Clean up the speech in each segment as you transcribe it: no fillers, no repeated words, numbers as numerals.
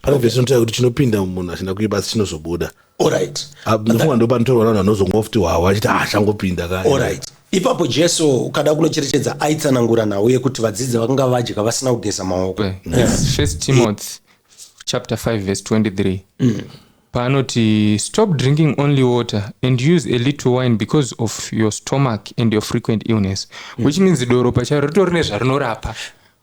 pane vhesi inotaura kuti chinopinda munhu achina kuipa asi chinozobuda. Alright. Ndofunga ndo panotorwa vanhu vanozomwa futi hwawa achiti changopinda kaya. Alright. Ipapo Jesu ukada kunocherechedza aitsanangura nawo yekuti vadzidzi vakanga vadya vasina kugeza maoko. First Timothy chapter 5 verse 23. Panoti, stop drinking only water and use a little wine because of your stomach and your frequent illness. Which means doro pacharo ritorine zvarinorapa.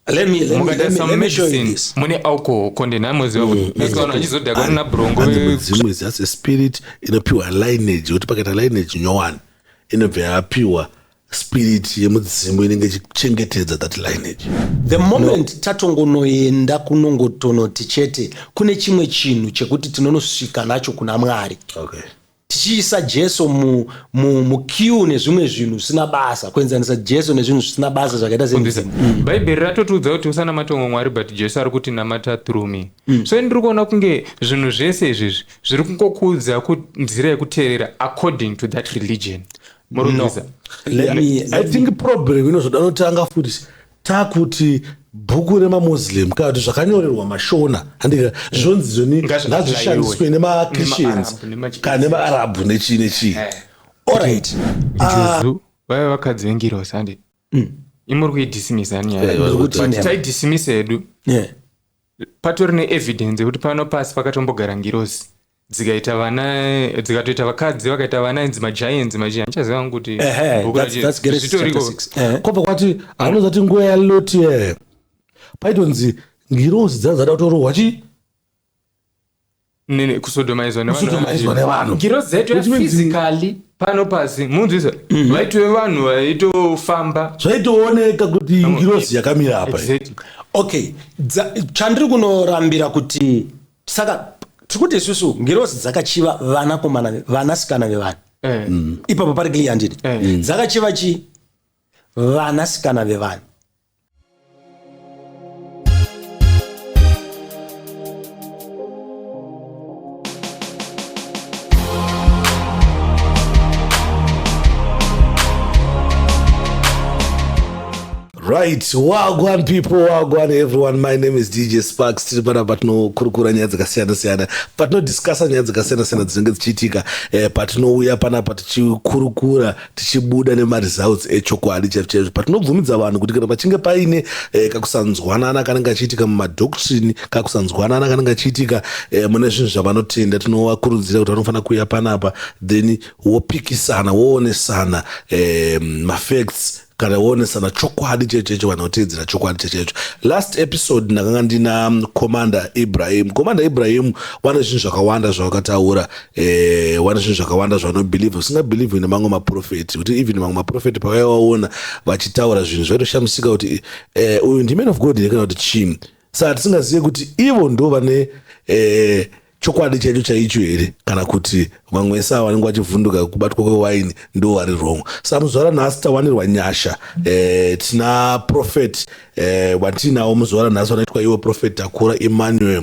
Let me show you this. Mune alcohol condena moziva kuti achizodhaka na brongo. Netumidzimu is just a spirit inopiwa lineage kuti pakaita lineage nyowani inobva yapiwa spirit yemudzimu inenge ichichengetedza that lineage. The moment tatongonoenda kunongotonoti chete kune chimwe chinhu chekuti tinonosvika nacho kuna Mwari. Okay. Tichiisa Jesu mukiu nezvimwe zvinhu zvisina basa, kuenzanisa Jesu nezvinhu zvisina basa zvakaita semudzimu. Bhaibheri ratotudza kuti usana matongo Mwari but Jesu ari kuti namata through me. So ndiri kuona kunge zvinhu zvese izvi zviri kungokudza nzira yekuteerera according to that religion. No. I think problem inozoda notanga futi takuti bhuku remamuslim kana kuti zvakanyorerwa mashona handika zvonzi zvoni ngazvishandiswe nemakristians kana nemaarabhu nechii. Alright. Jesu vaya vakadzi vengirosi handi imuri kuidhisimisa nyaya taidhisimisa hedu patori neevidence yekuti pano pasi pakatombogara ngirosi dzikatoita vakadzi vakaita vana inzi majayenzi ndichaziva kuti zvitoriko kwabva kwati anozati nguva yaloti paitonzi ngirozi dzada kutorohwa kusodomaidzwa nevanhu. Ngirozi dzaitwa physically pano pasi munzwisa vaitwe vanhu vaitofamba zvaitooneka kuti ngirozi yakamira apa. Okay, chandiri kunorambira kuti saka tikuti isusu ngirozi dzakachiva vanasikana vevanhu. Ipapo pari clear handidi. Dzakachiva vanasikana vevanhu. Right, wagwan people, wagwan everyone. My name is DJ Sparks. Tiri pana patinokurukura nyaya dzakasiyana-siyana, patinodiscussa nyaya dzakasiyana-siyana dzinenge dzichiitika, patinouya panapa tichikurukura tichibuda nemaresults echokwadi chaizvo, patinobvumidza vanhu kuti kana pachinge paine kakusanzwanana kanenge achiitika mumadoctrine, kakusanzwanana kanenge achiitika mune zvinhu zvavanotenda, tinovakurudzira kuti vanofanira kuuya panapa then wopikisana, woonesana mafacts kana wonesana chokwadi chechecho vanotedzera chokwadi chechecho. Last episode ndakanga ndina Commander Ibrahim. Commander Ibrahim wane zvinhu zvakawanda zvakataura, wane zvinhu zvakawanda zvavanobelieve usingabelieve nemamwe maprofeti, kuti even mamwe maprofeti pavaivaona vachitaura zvinhu zvaitoshamisika kuti uyu ndi man of God kana kuti chini. Saka tisingazive kuti ivo ndo vane chokwadi chaicho chaicho here kana kuti vamwe saa vanenge vachivhunduka kubatwa kwewaini ndo vari wrong. Saka muzuva ranhasi tawanirwa nyasha, tina prophet watinawo muzuva ranhasi wanaitwa iwo prophet takura Emmanuel,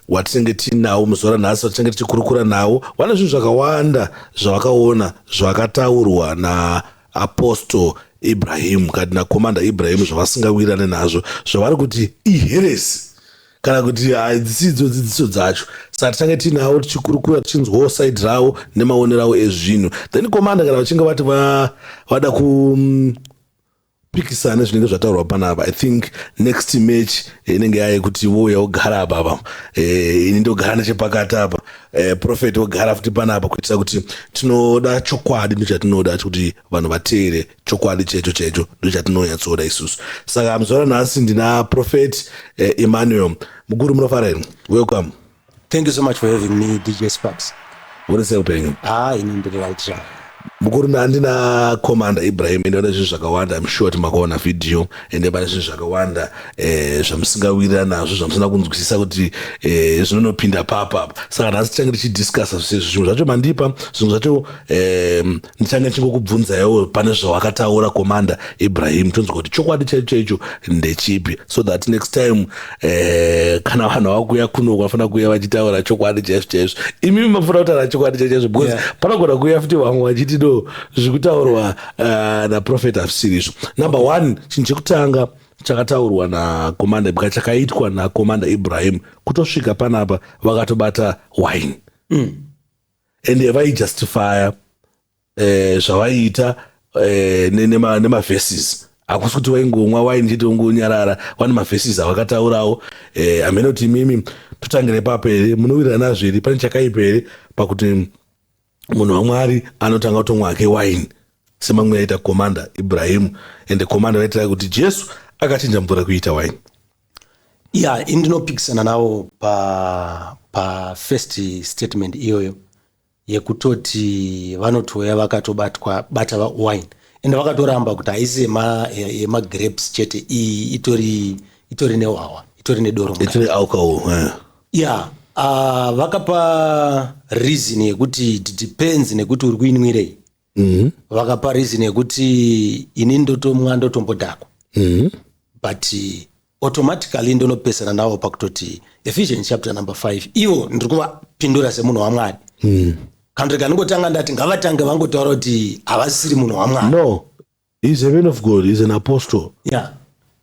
watinenge tinawo muzuva ranhasi watinenge tichikurukura nawo. Vane zvinhu zvakawanda zvavakaona zvakataurwa naapostle Ibrahim kana naCommander Ibrahim zvavasingawirirane nazvo, zvavari kuti iheresi kana kuti dzisidzo dzidziso dzacho. Saka tichange tinawo tichikurukura tichinzwawo side ravo nemaonero avo ezvinhu. Then Commander kana vachinge vati vada kupikisana zvinenge zvataurwa panapa, I think next match inenge yaye kuti vouya wogara apa, ini ndogara nechepakati apa, prophet wogara futi panapa, kuitira kuti tinoda chokwadi ndochatinoda kuti vanhu vateere chokwadi checho ndochatinoyatsoda isusu. Saka muzuva ranhasi ndina prophet Emmanuel. Mukuru munofara here? Welcome. Thank you so much for having me, DJ Sparks. Unisei upenyu? Inoenderera ichira. Mukuru ndina Commander Ibrahim, ndina zvinhu zvakawanda. I'm sure makaona video ende pane zvinhu zvakawanda zvamusingawirira nazvo, zvamusina kunzwisisa kuti zvinonopinda papa. Saka nhasi tichange tichidiscussa zvinhu zvacho mandipa, zvinhu zvacho ndichange ndichingokubvunzaiwo pane zvawakataura Commander Ibrahim, tonzwa kuti chokwadi chaicho ndechipi, so that next time kana vanhu vakuya kuno vanofanira kuuya vachitaura chokwadi chaizvo. Imi mafanira kutaura chokwadi chaizvo because panogona kuuya futi vamwe vachiti zviri kutaurwa naprofeti hazvisiri izvo. Number one, chinhu chekutanga chakataurwa nakomanda chakaitwa nakomanda Ibrahim kutosvika panapa vakatobata wine and vaijustifya zvavaiita nemaverses hakusi kuti vaingomwa wine chete ungonyarara vane maverses avakataurawo amene kuti mimi totangire papo here munowirirana zviri pane chakaipa here pakuti munhu waMwari anotanga kutomwa hake wine semamwe aita komanda Ibrahim ende komanda vaitira kuti Jesu akachinja mvura kuita wine. Indinopikisana nawo pa first statement iyoyo yekutoti vanotouya vakatobata wine ende vakatoramba kuti haisi yemagrapes chete iyi itori newawa itori nedoro itori alcohol. Vakapa reason yekuti it depends nekuti uri kuinwirei. Vakapa reason yekuti ini ndotomwa ndotombodhakwa. But automatically ndinopesana nawo pakutoti Ephesians chapter number 5 iwo ndiri kuvapindura semunhu waMwari. Kana kaningotanga ndati ngavatange vangotaura kuti havasiri munhu waMwari. No, he's a man of God, he's an apostle.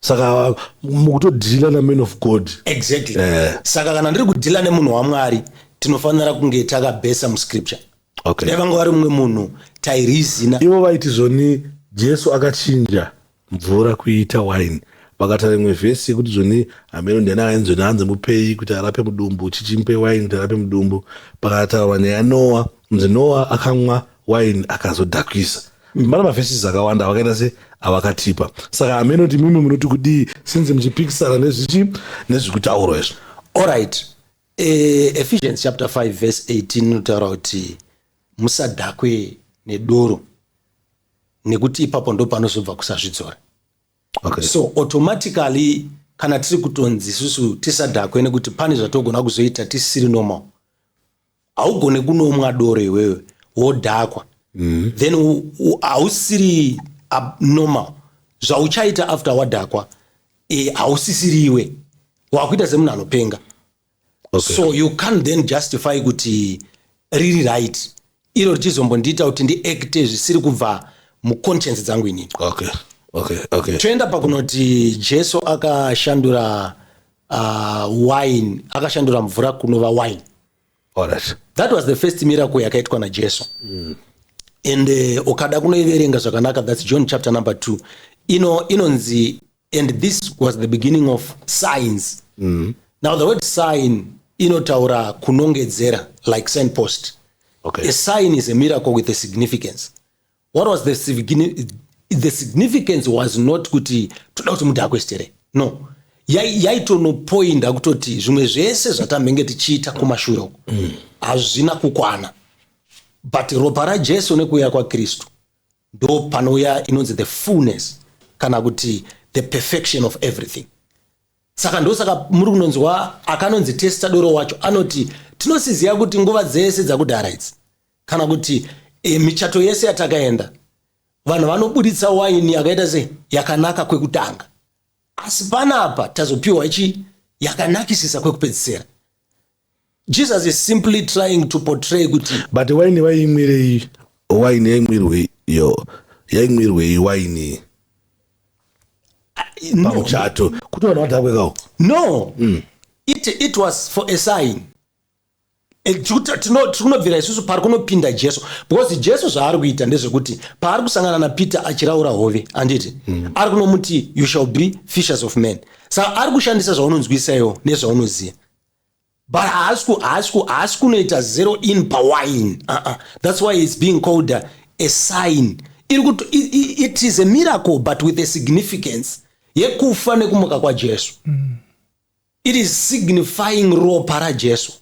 Saka mukutodhila na man of God. Exactly. Saka kana ndiri kudhila nemunhu waMwari tinofanira kunge takabhesa muscripture. Okay. Nevanga vari mumwe munhu tairizina. Ivo vaiti zvoni Jesu akachinja mvura kuita wine. Vakataura imwe vhesi yekuti zvoni ameno ndena ainzoni hanze mupei kuti arape mudumbu chichimpe wine kuti arape mudumbu. Pakataurwa neyaNoa, mzi Noa akamwa wine akazodhakwisa. Mana mavhesi akawanda vakaita se avakatipa. Saka ameno kuti mimi munoti kudii since muchipikisana nezvikutaurwa izvo. Alright. Ephesians chapter 5 verse 18 notaura kuti musadhakwe nedoro nekuti ipapo ndo panozobva kusazvidzora. Okay. So automatically kana tiri kutonzi isusu tisadhakwe nekuti pane zvatogona kuzoita tisiri normal. Haugone kunomwa doro iwewe wodhakwa. Then hausiri abnormal. Zvauchaita after wadhakwa hausisiri iwe. Wakuita semunhu anopenga. Okay. So you can't then justify kuti riri right. Iro richizombondiita kuti ndiacte zvisiri kubva muconscience dzangu inini. Okay. Toenda pakunoti Jesu akashandura wine, akashandura mvura kunova wine. Alright. That was the first miracle yakaitwa naJesu. And ukada kunoiverenga zvakanaka, that's John chapter number 2. Inonzi, and this was the beginning of signs. Now the word sign inotaura kunongedzera, like signpost. Okay. A sign is a miracle with a significance. What was the significance? The significance was not kuti toda kuti munhu akwestere. No. Yaitonopoinda kutoti zvimwe zvese zvatamenge tichiita kumashure uko hazvina kukwana. But ropa raJesu nekuuya kwaKristu ndo panouya inonzi the fullness kana kuti the perfection of everything. Saka ndosaka muri kunonzwa akanonzi testa doro wacho anoti tinosiziva kuti nguva dzese dzakudhara idzi kana kuti michato yese yatakaenda vanhu vanobuditsa waini yakaita sei yakanaka kwekutanga, asi panapa tazopiwa ichi yakanakisisa kwekupedzisira. Jesus is simply trying to portray kuti but wine yaimwirei yaimwirwei wine pamuchato kuti vanhu vadhakwekawo. No. It was for a sign. Tinobvira isusu pari kunopinda Jesu, because Jesu zvaari kuita ndezvekuti paari kusangana naPeter achiraura hove anditi ari kunomuti you shall be fishers of men. Saka ari kushandisa zvaunonzwisaiwo nezvaunoziva, but haasi kunoita zero in pawine. That's why it's being called a sign. It is a miracle but with a significance yekufa nekumuka kwaJesu. It is signifying ropa raJesu,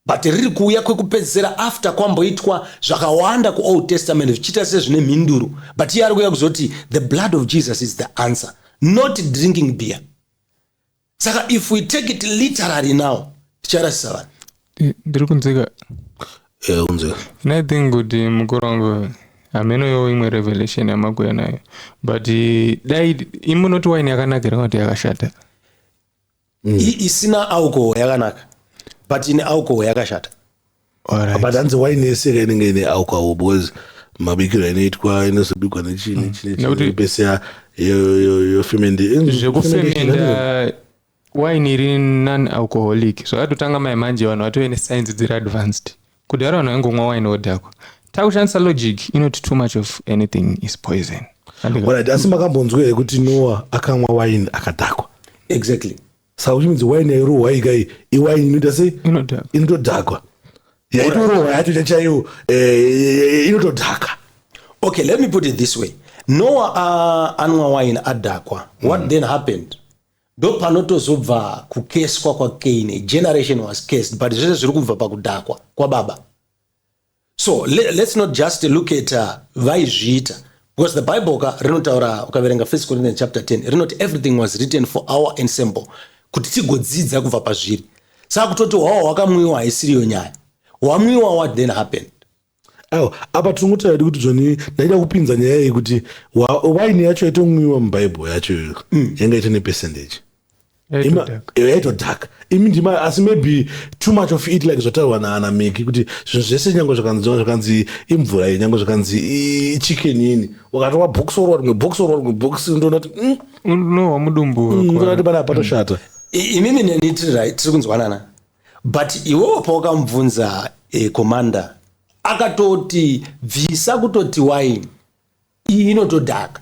but riri kuuya kwekupedzisira after kwamboitwa zvakawanda kuOld Testament zvichiita sezvine mhinduro, but iye ari kuuya kuzoti the blood of Jesus is the answer, not drinking beer. Saka if we take it literally now ticharasisa vanhu. Ndiri kunzika. Unzika. I think kuti mukurongo ameno yo imwe revelation yamakuya nayo, but dai imunoti wine yakanakira kuti yakashata. Isina alcohol yakanaka, but ine alcohol yakashata. But hanzi wine yese inenge ine alcohol, because mabikiro inoitwa inozobikwa nechini pese zvekufemenda wine iri non-alcoholic zvakatotanga maimanje vanhu vatove nesainzi dziri advanced. Kudhara vanhu vaingomwa wine vodhakwa. Takushandisa logic inoti too much of anything is poison. Right, asi makambonzwa here kuti Noah akamwa wine akadhakwa. Exactly. Saka uchimidzi wine yairohwa ikai iwine inoita sei? Inotodhakwa. Yaitorohwa yacho chachaiwo inotodhaka. Okay, let me put it this way. Noah anwa wine adhakwa. What then happened? Do panotozobva kukeswa kwa Cain, a generation was cursed, but zvese zviri kubva pakudhakwa kwa baba. So let's not just look at vaizviita, because the Bible rinotaura ukaverenga 1 Corinthians chapter 10 rinoti everything was written for our ensemble kuti tigodzidza kubva pazviri. Saka kutoti wakamwiwa haisiriyo nyaya. Wamwiwa, what then happened? Apa tinotaura kuti zvoni ndaida kupinza nyaya iyi kuti wine yacho yatomwiwa mubhaibheri yacho yanga ita nepercentage yaitodhaka imi ndima, asi maybe too much of it like zvotaurwa naana Meek kuti zvinhu zvese nyange zvakanzi imvura iyi nyange zvakanzi ichicken ini wakatova bhokisoro rimwe bhokisi ndonati unohwa mudumbu ndonati pana patoshata. Imimi tiri kunzwanana, but iwewo pawakamubvunza commander akatoti bvisa kutoti wine iyi inotodhaka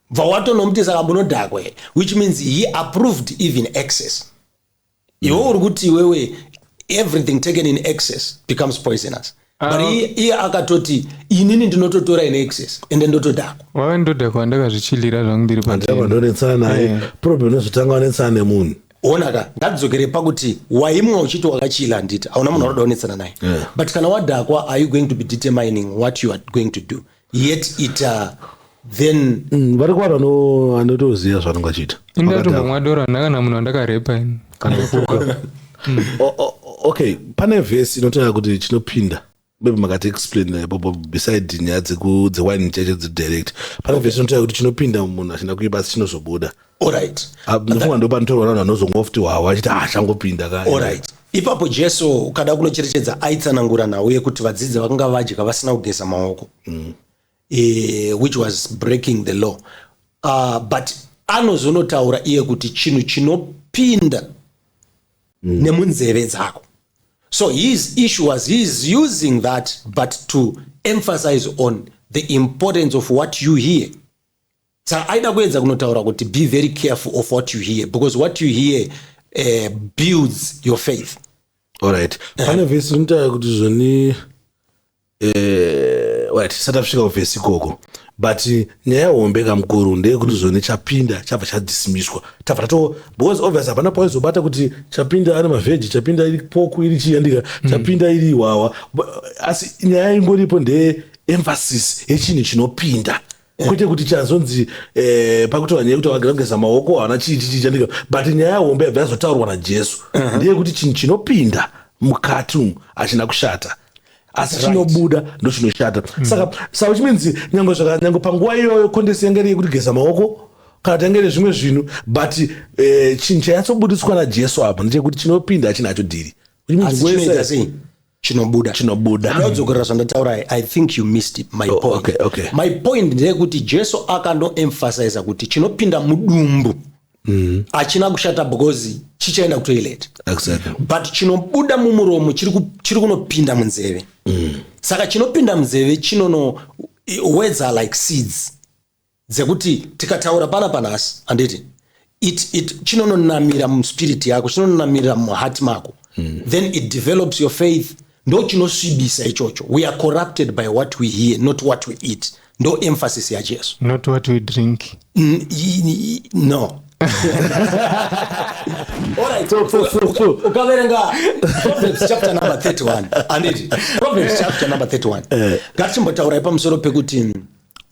bva watonomutisa saka munodhakwa, which means he approved even excess. Iwewo uri kuti iwewe everything taken in excess becomes poisonous, but iye akatoti inini ndinototora in excess ende ndotodhakwa. Wawe ndodhakwa ndakazvichilira zvangu ndiri pandonetsana naye problem inozotanga wanetsana nemunhu. Onaka ngatidzokere pakuti waimwa uchiti wakachila handiti hauna munhu anoda kunetsana naye, but kana wadhakwa are you going to be determining what you are going to do, yet it then vari kuvanhu anotoziva zvanonga achiita indatombomwa doro ndakana munhu andakarepa ini kana kuka. Okay, pane vhesi inotaura kuti chinopinda maybe makati explain ipopo beside nyaya dzewine chacho dzidirect. Pane vhesi inotaura kuti chinopinda munhu achina kuipa asi chinozobuda. Alright. Ndofunga ndo panotorwa vanhu vanozomwa futi hwawa achiti changopinda kaya. Alright. Ipapo Jesu ukada kunocherechedza aitsanangura nawo yekuti vadzidzi vakanga vadya vasina kugeza maoko. Which was breaking the law. But anozonotaura iye kuti chinhu chinopinda nemunzeve dzako. So his issue was he's using that but to emphasize on the importance of what you hear. Saka aida kuedza kunotaura kuti be very careful of what you hear, because what you hear builds your faith. Alright. Pane vhesi inotaura kuti zvoni tisati tasvika kuvhesi ikoko, but nyaya yahombeka mukuru ndeyekuti zvoni chapinda chabva chadismisswa tabva because obviously hapana paizobata kuti chapinda ari mavheji, chapinda iri poku iri chiyandika, chapinda iri hwawa, asi nyaya ingoripo ndeye emphasis yechinhu chinopinda kwete kuti chazonzi pakuti vanyaya kuti vageza maoko havana chii chandika, but nyaya yahombe yabva yazotaurwa naJesu ndeye kuti chinhu chinopinda mukati umu hachina kushata asi chinobuda ndo chinoshata. Saka chimenzi nyange panguva iyoyo kondesi yanga iri yekugeza maoko kana tangere zvimwe zvinhu, but chinhu chayatsobudiswa naJesu apa ndechekuti chinopinda hachinacho dhiri. Chinobuda. Ndadzokera zvandataura, I think you missed it, my point. Okay. My point ndeyekuti Jesu akanoemphasize kuti chinopinda mudumbu hachina kushata because chichaenda kutoilet. Exactly. But chinobuda mumuromo chiri kunopinda munzeve. Saka chinopinda munzeve chinono words are like seeds dzekuti tikataura panasi handiti it chinononamira muspirit yako, chinononamira muheart mako, then it develops your faith. Ndo chinosvibisa ichocho. We are corrupted by what we hear, not what we eat. Ndo emphasis ya Jesu. Not what we drink. No. Alright, so ukaverenga Proverbs chapter number 31 anditi Proverbs chapter number 31 ngatichimbotaura pamusoro pekuti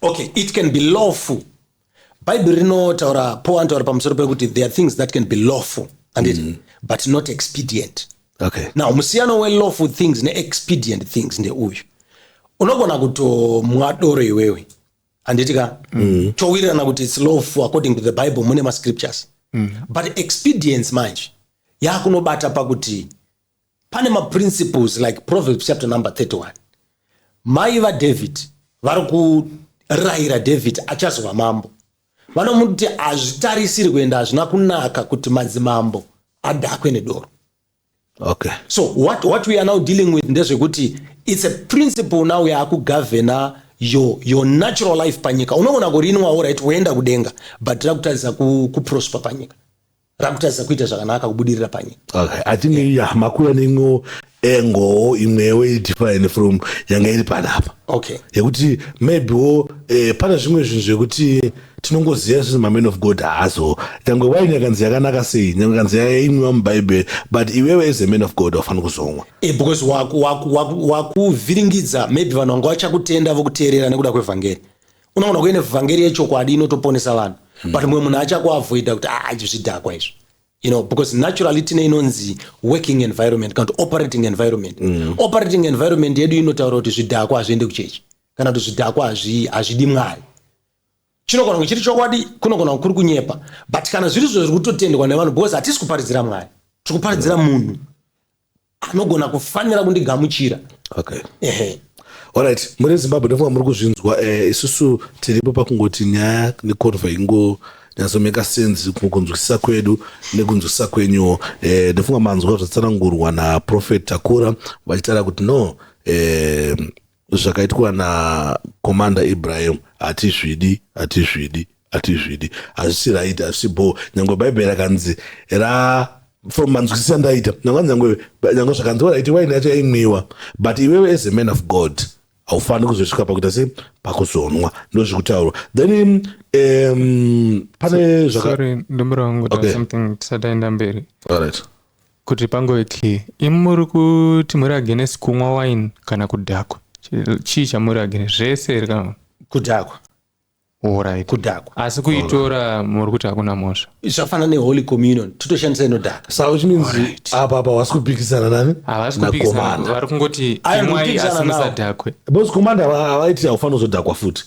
okay, it can be lawful. Bible rinotaura poantaura pamusoro pekuti there are things that can be lawful anditi but not expedient. Okay. Now musiyano we lawful things ne expedient things ndeuyu. Unogona kutomwa doro iwewe handitika chowirirana kuti it's lawful according to the Bible mune mascriptures, but expedience manje yakunobata pakuti pane principles like Proverbs chapter number 31. Mai vaDavid vari kurayira David achazova mambo. Vanomuti hazvitarisiri kuenda, hazvina kunaka kuti madzimambo adhakwe nedoro. Okay. So what we are now dealing with ndezvekuti it's a principle now yakugavhena your natural life panyika. Unoona kurinwa right woenda kudenga but rakutarisa kuprosper panyika. Rakutarisa kuita zvakanaka kubudirira panyika. Okay. I think yeah makuya ningo engo imwewe define from yanga iri panapa. Okay. Yekuti maybe pana zvimwe zvinhu zvekuti tinongoziva sezvo mamen of God hazo nyangwe waini yakanzi yakanaka sei nyangwe kanzi yaimwiwa mubhaibheri but iwewe as a man of God wafanira kuzomwa because wakuvhiringidza maybe vanhu vanga vachakutenda vokuteerera nekuda kwevhangeri. Unoona kuine vhangeri yechokwadi inotoponesa vanhu but mumwe munhu achakuavoida kuti zvidhakwa izvo. Because naturally tine inonzi working environment kana kuti operating environment. Operating environment yedu inotaura kuti zvidhakwa hazviende kuchechi kana kuti zvidhakwa hazvidi Mwari. Chinogona kunge chiri chokwadi, kunogona kunge kuri kunyepa, but kana zviri zviri kutotendwa nevanhu because hatisi kuparidzira Mwari, tiri kuparidzira munhu anogona kufanira kundigamuchira. Okay. Alright, muri Zimbabwe ndofunga muri kuzvinzwa. Isusu tiripo pakungoti nyaya nekonva ingo nyazomeka sense kunzwisisa kwedu nekunzwisisa kwenyu. Ndofunga manzwa zvatsanangurwa naProfet Takura vachitaura kuti no zvakaitwa na Commander Ibrahim hatizvidi hazvisi right hazvisi bo nyangwe bhaibheri akanzi from manzwisisa ndaita nyangwe zvakanzi right waini yacho yaimwiwa but iwewe as a man of God haufaniri kuzosvika pakuita sei pakuzonwa ndozvikutaurwa. Then pane sorry ndomborangu something tisadaenda mberi. Alright. Kuti pangove clear, imuri kuti muri against kumwa wine kana kudhakwa? Chii chamuri against? Zvese here kana kudhakwa? Alright. Kudhakwa. Asi kuitora muri kuti hakuna mhosva. Zvakafanana neholy communion totoshandisa inodhaka. Saka which means apa wasi kupikisana nani? Havasi kupikisana, vari kungoti imwai asi musadhakwe. Because Commander havaiti haufanira kuzodhakwa futi.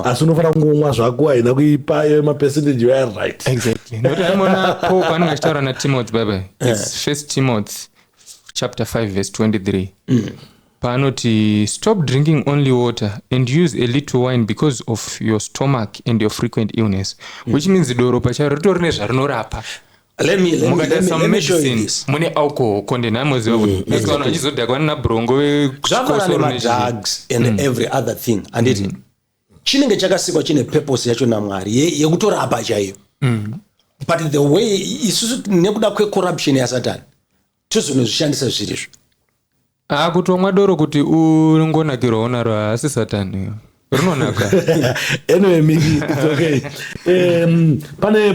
Asi unofanira kungomwa zvako haina kuipa mapercentage were right. Exactly. Nokuti ndimona Paul paanenge achitaura naTimothy baba. It's 1 Timothy chapter 5 verse 23. Paanoti stop drinking only water and use a little wine because of your stomach and your frequent illness. Which means doro pacharo ritori nezvarinorapa. Let me show you this. Mune alcohol konde namoziva kuti nekana achizodhakwa nabrongo zvakafanana drugs and every other thing and it chinenge chakasikwa chine purpose yacho naMwari yekutorapa chaiyo. But the way isusu nekuda kwecorruption yaSatani tozonozvishandisa zvirizvo. Kutomwa doro kuti ungonakirwawo naro asi Satani rinonaka. Anyway, Meek, it's okay. Pane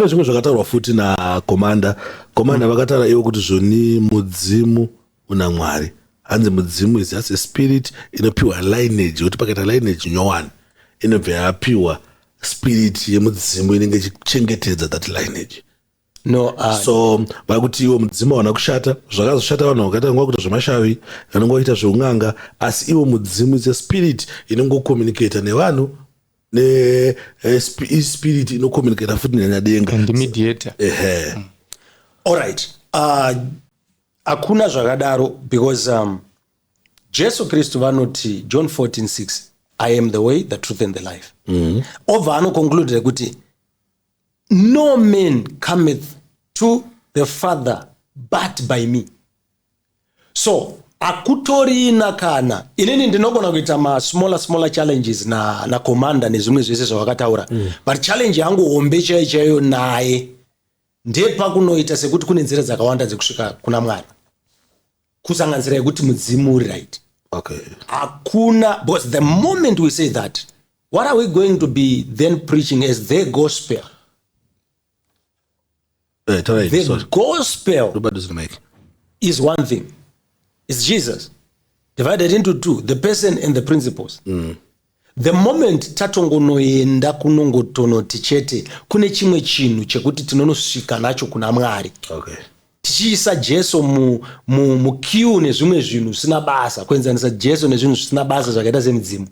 zvimwe zvakataurwa futi naCommander vakataura iwo kuti zvoni mudzimu una Mwari. Hanzi mudzimu is just a spirit inopiwa lineage kuti pakaita lineage nyowani inobva yapiwa spirit yemudzimu inenge ichichengetedza that lineage. No, so vakuti iwo mudzimu hawana kushata zvakazoshata vanhu vakaita nguva kuita zvemashavi vanonga vaita zveun'anga asi iwo mudzimu is a spirit inongocommunicata nevanhu spirit inocommunicata futi nenyadenga and mediator. Alright. Hakuna zvakadaro because Jesu Kristu vanoti John 14:6 I am the way, the truth and the life. Obva anoconclude kuti no man cometh to the Father but by me. So akutorina kana inini ndinogona kuita ma smaller challenges na Commander nezvimwe zvese zvavakataura but challenge yangu hombe chaiyo naye ndepakunoita sekuti kune nzira dzakawanda dzekusvika kuna Mwari kusanganisira yekuti mudzimu uri right. Okay. Hakuna, because the moment we say that, what are we going to be then preaching as the gospel? The gospel is one thing. It's Jesus divided into two, the person and the principles. The moment tatongonoenda kunongotonoti chete kune chimwe chinhu chekuti tinonosvika nacho kuna Mwari. Okay. Tichiisa Jesu mukiu nezvimwe zvinhu zvisina basa kuenzanisa Jesu nezvinhu zvisina basa zvakaita semidzimu.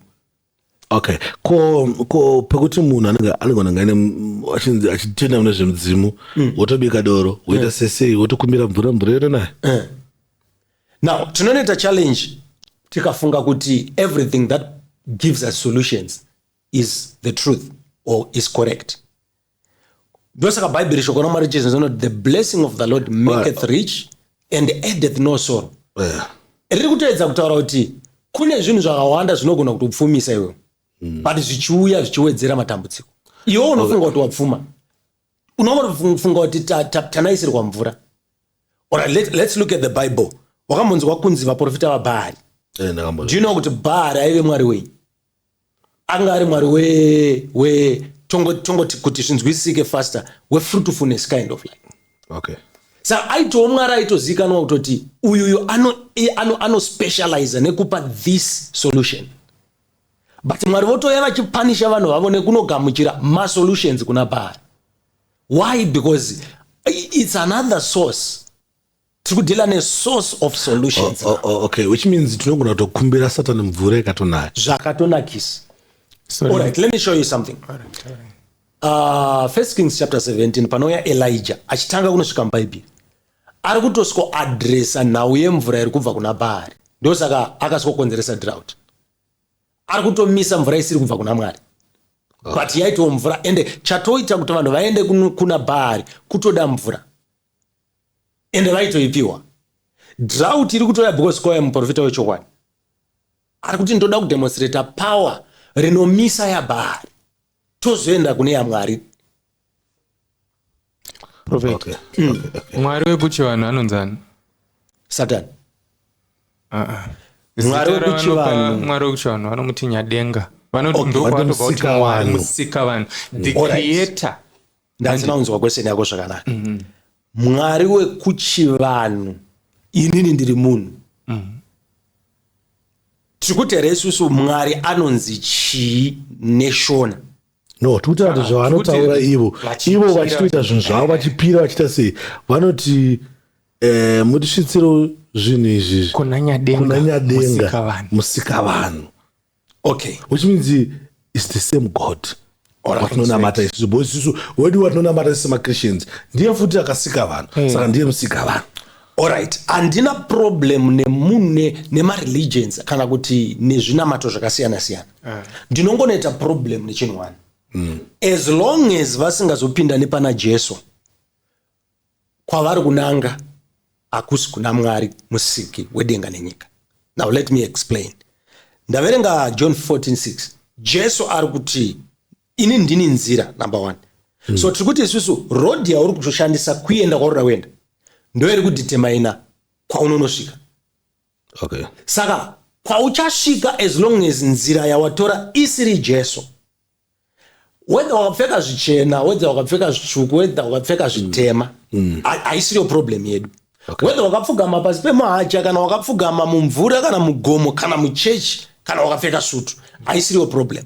Okay. Ko pekuti munhu anogona ngaine achitenda mune zvemudzimu wotobika doro woita sesei wotokumbira mvura yero naye. Now tinonoita challenge tikafunga kuti everything that gives us solutions is the truth or is correct. Ndosaka Bible shoko nomari Jesus not the blessing of the Lord maketh rich and addeth no sorrow. Riri kutoedza kutaura kuti kune zvinhu zvakawanda zvinogona kutopfumisa iwe. But zvichiuya zvichiwedzera matambudziko. Iwe unofunga kuti wapfuma. Unofunga kuti tanaisirwa mvura. Alright, let's look at the Bible. Wakamunzwa kunzi vaprofita vaBhaari. Do you know kuti Bhaari aive mwari wei? Anga ari mwari we tongoti kuti zvinzwisike faster, we fruitfulness kind of like. Okay. Saka aitoo mwari aitozikanwa kutoti uyu ano specialize nekupa this solution. But mwari votoya vachipanisha vanhu vavo nekunogamuchira ma-solutions kuna Bhaari. Why? Because it's another source. Tiri kudila ne-source of solutions. Okay, which means tinogona kutokumbira Satani mvura ikatonaya. Zvakatonakisa. All right, let me show you something. First Kings chapter 17, panouya Elijah achitanga kunosvika muBhaibheri. Ari kutosiko addressa nhau yemvura iri kubva kuna Bhaari. Ndosaka akasiko konzeresa drought. Ari kutomisa mvura isiri kubva kuna Mwari. But yaito mvura ende chatoita kuti vanhu vaende kuna Bhaari kutoda mvura. Ende vaitoipiwa. Drought iri kutoya because kwaya muprofita wechokwadi. Ari kuti ndoda kudemonstrate power rinomisa yaBhaari tozoenda kune yaMwari. Prophet. Okay. Mwari webuchivanhu anonzani? Satan. Mwari webuchivanhu vanomuti nyadenga. Musika vanhu. The creator. Ndazina unzwa question yako zvakanaka. Mwari wekuchivanhu inini ndiri munhu. Tirikuteera isusu Mwari anonzi chii neshona. No, tikutaura kuti zvavanotaura ivo vachitoita zvinhu zvavo vachipira vachiita sei vanoti mutisvitsiro zvinhu izvi kuna nyadenga musika vanhu. Okay, which means it's the same God watinonamata isusu because isusu wedu watinonamata isi maChristians ndiye futi akasika vanhu saka ndiye musika vanhu. Alright, handina problem nemunhu nema-religions kana kuti nezvinamato zvakasiyana siyana. Ndinongonoita problem nechinhu one. As long as vasingazopinda nepana Jesu kwavari kunanga hakusi kuna Mwari musiki wedenga nenyika. Now let me explain. Ndaverenga John 14:6. Jesu ari kuti ini ndini nzira number 1. So tiri kuti isusu road yauri kutoshandisa kuenda kwauri kuenda ndo iri kudetermine kwaunonosvika. Okay. Saka kwauchasvika as long as nzira yawatora isiri Jesu. Whether wakapfeka zvichena, whether wakapfeka zvitsvuku, whether wakapfeka zvitema, haisiriyo problem yedu. Okay. Whether wakapfugama pasi pemahacha kana wakapfugama mumvura kana mugomo kana muchechi kana wakapfeka sutu, haisiriyo problem.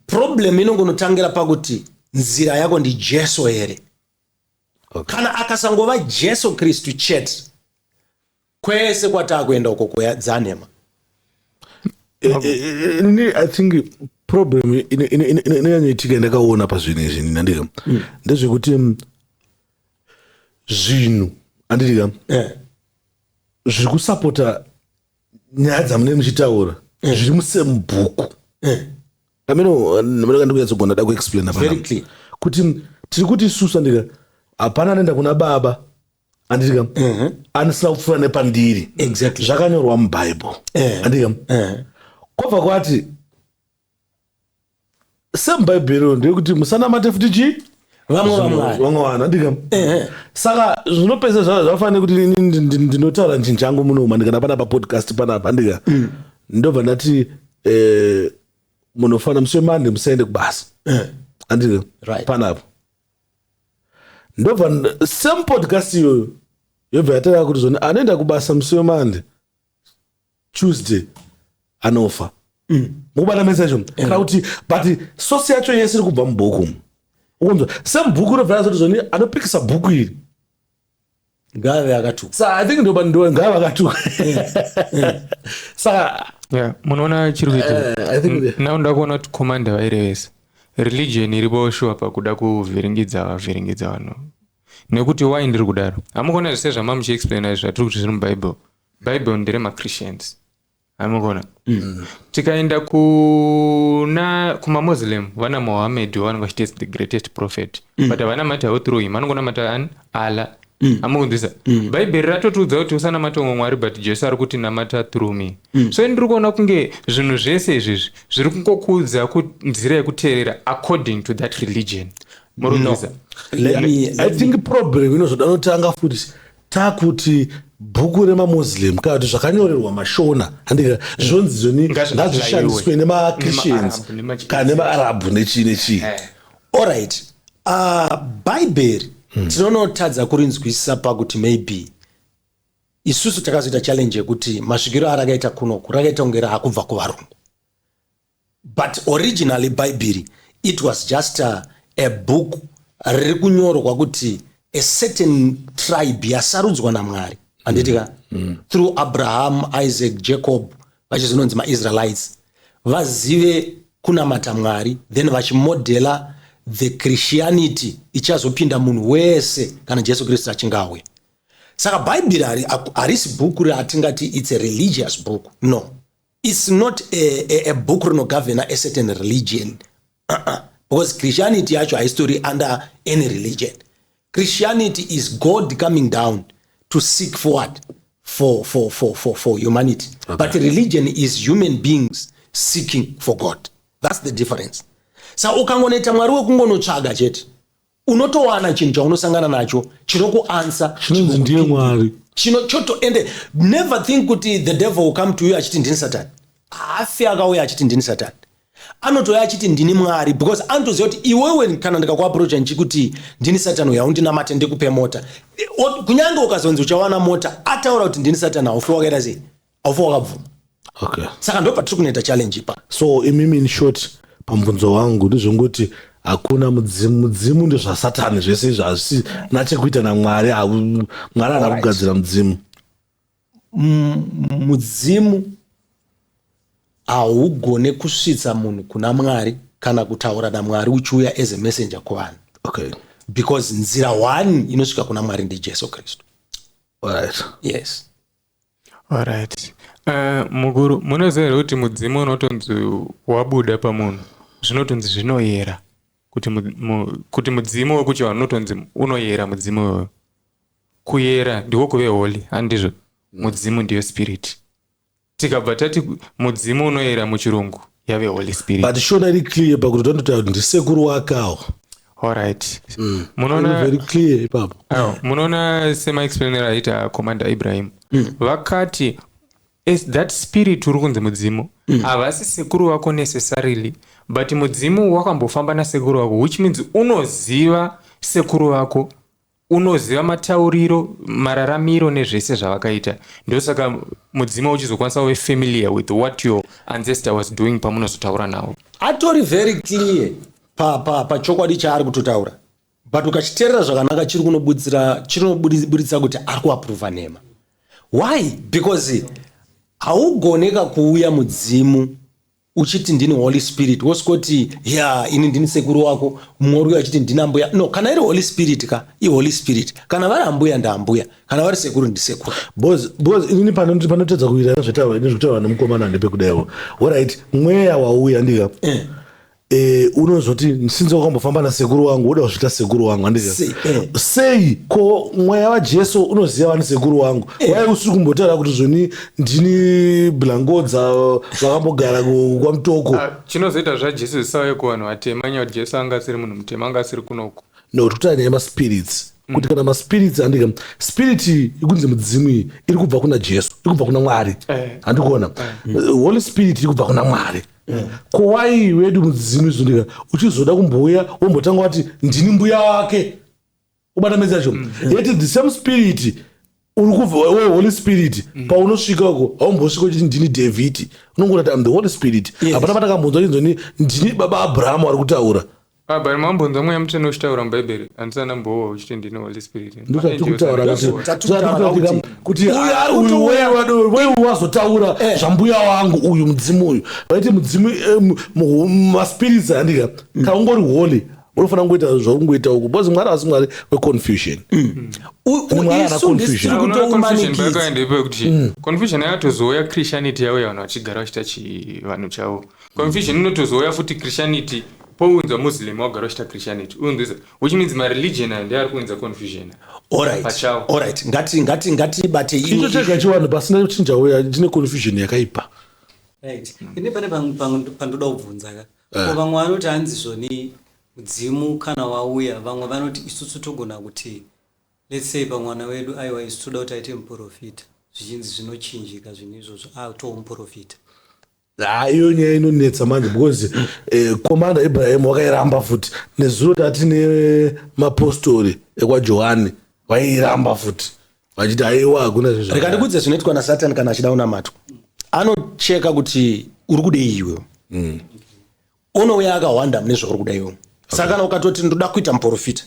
Problem inongonotangira pakuti nzira yako ndi Jesu here. Okay. Kana akasangova Jesu Kristu chete kwese kwatakuenda uko kwadzanema. I think problem inyanyoitika ndakaona pazvinhu izvi nandika ndezvekuti zvinhu andidika zviri kusapota nyaya dzamune muchitaura zviri musemubhuku. Ameno ndikuyatsogona da kuexplaina kuti tiri kuti isusu andika hapana anoenda kuna Baba andidika anisina kupfuura nepandiri. Exactly. Zvakanyorwa muBhaibheri andika kwabva kwati semuBhaibheri ndekuti musanamate futi chii vamwe vanhu andika saka zvinopesa zvafanira kuti ndinotaura njini changu muno mandikana pana papodcast panapa andika ndobva ndati munofanira musi weMonday musaende kubasa andika panapo ndobva same podcast iyoyo yobva yataura kuti zvoni anoenda kubasa musi weMonday Tuesday anofa. Mubata message kana kuti but source yacho yese iri kubva mubhuku ukunzwa semubhuku rovhara zoti zvoni anopikisa bhuku iri ngave akatuka. Saka I think ndo ngave akatuka. Saka munoona chiri kuitika naunda kuona kuti komanda vairi vese religion iripo shuwa pakuda kuvhiringidza vanhu nekuti why ndiri kudaro hamukuona zvese zvamamuchiexplaina zvatiri kuti zviri muBhaibheri ndere maChristians amukona tikaenda kumamuslim vana Muhammad vanonga chiti the greatest prophet but havana matawo through him vanongona mata an Allah amukunzisa bhaibheri ratotudza kuti usanamata umwe mwari but Jesu ari kuti namata through me so ndiri kuona kunge zvinhu zvese izvizvi zviri kungokudza nzira yekuteerera according to that religion murikuzisa I think problem inozoda notanga futi takuti bhuku remamuslim kana kuti zvakanyorerwa mashona handika zvonzi zvoni ngazvishandiswe nemachristians kana nemaarabhu nechii alright bhaibheri tinonotadza kurinzwisisa pakuti maybe isusu takazoita challenge yekuti masvikiro arakaita kunoku rakaita kunge raakubva kuvarungu but originally bhaibheri it was just a book riri kunyorwa kuti a certain tribe yasarudzwa namwari handitika through Abraham, Isaac, Jacob vachizvinonzi maIsraelites vazive kunamata mwari then vachimodhela the Christianity ichazopinda munhu wese kana Jesu Kristu achinge auya. Saka bhaibheri harisi bhuku ratingati it's a religious book. No, it's not a book rinogovern a certain religion because Christianity yacho haistori under any religion. Christianity is God coming down to seek for what? For humanity. Okay. But religion is human beings seeking for God. That's the difference. Sa ukangoita mwari wekungonotsvaga chete unotowana chinhu chaunosangana nacho chinokuansa chinonzi ndiye mwari ende never think kuti the devil will come to you achiti ndini Satan. Afi akauya achiti ndini Satan. Anotoya achiti ndini mwari because anotoziva kuti iwewe kana ndikakuaprocha nchikuti ndini Satan uya undinamate ndikupe mota kunyange ukazonzi uchawana mota ataura kuti ndini Satan aufi wakaita sei aufi wakabvuma. Okay. Saka ndo patiri kunoita challenge ipa. So imimi in short pambunzo wangu ndizvonguti hakuna mudzimu ndezvasatani zvese zvasi nachekuita namwari mwari ana kugadzira mudzimu. Mudzimu haugone kusvitsa munhu kuna mwari kana kutaura namwari uchiuya as a messenger kuvanhu. Okay. Because nzira one inosvika kuna mwari ndiJesu Kristu. Alright. Yes. Alright. Muguru munoziva here kuti mudzimu unotonzi wabuda pamunhu zvinotonzi zvinoyera kuti mudzimu wekuchivanhu unotonzi unoyera mudzimu iwoyo. Kuyera ndiko kuve holy handizvo mudzimu ndiyo spirit. Tikabva tati mudzimu unoyera muchirungu yave holy spirit. But shona iri clear pakuti tondoti ndisekuru wakawo. Alright. Munoona very clear ipapo. Munoona sema explainer aita Commander Ibrahim. Vakati that spirit uri kunzi mudzimu havasi sekuru wako necessarily but mudzimu wakambofamba nasekuru wako which means unoziva sekuru wako unoziva matauriro mararamiro nezvese zvavakaita ndosaka mudzimu uchizokwanisa kuve familiar with what your ancestor was doing pamunozotaura nawo. Atori very clear pachokwadi chaari kutotaura but ukachiteerera zvakanaka chiri kunobuditsa kuti ari kuaprova nhema. Why? Because haugoneka kuuya mudzimu uchiti ndini Holy Spirit woskoti ini ndini sekuru wako mumwe achiti ndina mbuya. No, kana iri Holy Spirit Holy Spirit kana vari ambuya ndaambuya kana vari sekuru ndisekuru. Boss inini panotedza kuita nezvekutaura nemukomana ndepekudaiwo. Alright, mweya wauya ndika unozoti sinzi wakambofamba nasekuru wangu uda kuzvita sekuru wangu handika sei ko mweya waJesu unoziva vani sekuru wangu wai usiri kumbotaura kuti zvoni ndini blangodza vakambogara kwamutoko. Chinozoita zvaJesu zvisauye kuvanhu vatema nyaya kuti Jesu anga asiri munhu mutema anga asiri kunoku. No, tikutaura nemaspirits kuti kana maspirits handika spirit ikunzi mudzimu iyi iri kubva kuna Jesu iri kubva kuna Mwari handikuona Holy Spirit iri kubva kuna Mwari. Kowai wedu mudzimu izvondika uchizoda kumbouya wombotanga wati ndini mbuya wake ubata mezacho yeti the same spirit uri kubva Holy Spirit paunosvikako haumbosvika uchiti ndini David unongoti I'm the Holy Spirit hapana patakambonzwa chinzoni ndini baba Abraham ari kutaura. Bari mambonzwa mweya mutsvene uchitaura mubhaibheri handisana mbowa uchiti ndini Holy Spirit. Ndotatikutaura kuti wewe wazotaura zvambuya wangu uyu mudzimu uyu vaiti mudzimu maspirits handika kaungori holy unofanira kungoita zvaungoita uku because Mwari asi Mwari weconfusion. Mwari ana confusion. Confusion yakatozouya Christianity yauya vanhu vachigara vachita vanhu chavo. Confusion inotozouya futi Christianity pounzwa Muslim wagara vachita Christianity. Which means my religion ndiye ari kuunza confusion. Alright. Ngati bate icho chega chiwanhu pasina kuchinja uya chine confusion yakaipa. Right. Ine pane pandoda kubvunza ka. Vamwe vanoti hanzi zvoni mudzimu kana wauya, vamwe vanoti isusu togona kuti let's say pamwana wedu aiwa isu toda kuti aite muprofita. Zvichinzi zvinochinjika zvinhu izvozvo tomuprofita. Iyo nyaya inonetsa manje because komanda Abraham wakairamba futi nezuro tatine mapostori ekwaJohani vairamba futi vachiti aiwa hakuna zvezvo. Rikandikudze zvinoitwa naSatani kana achida unamatwa. Anocheka kuti uri kudei iwe. Unouya akawanda mune zvauri kuda iwe. Saka kana ukatoti ndoda kuita muprofita,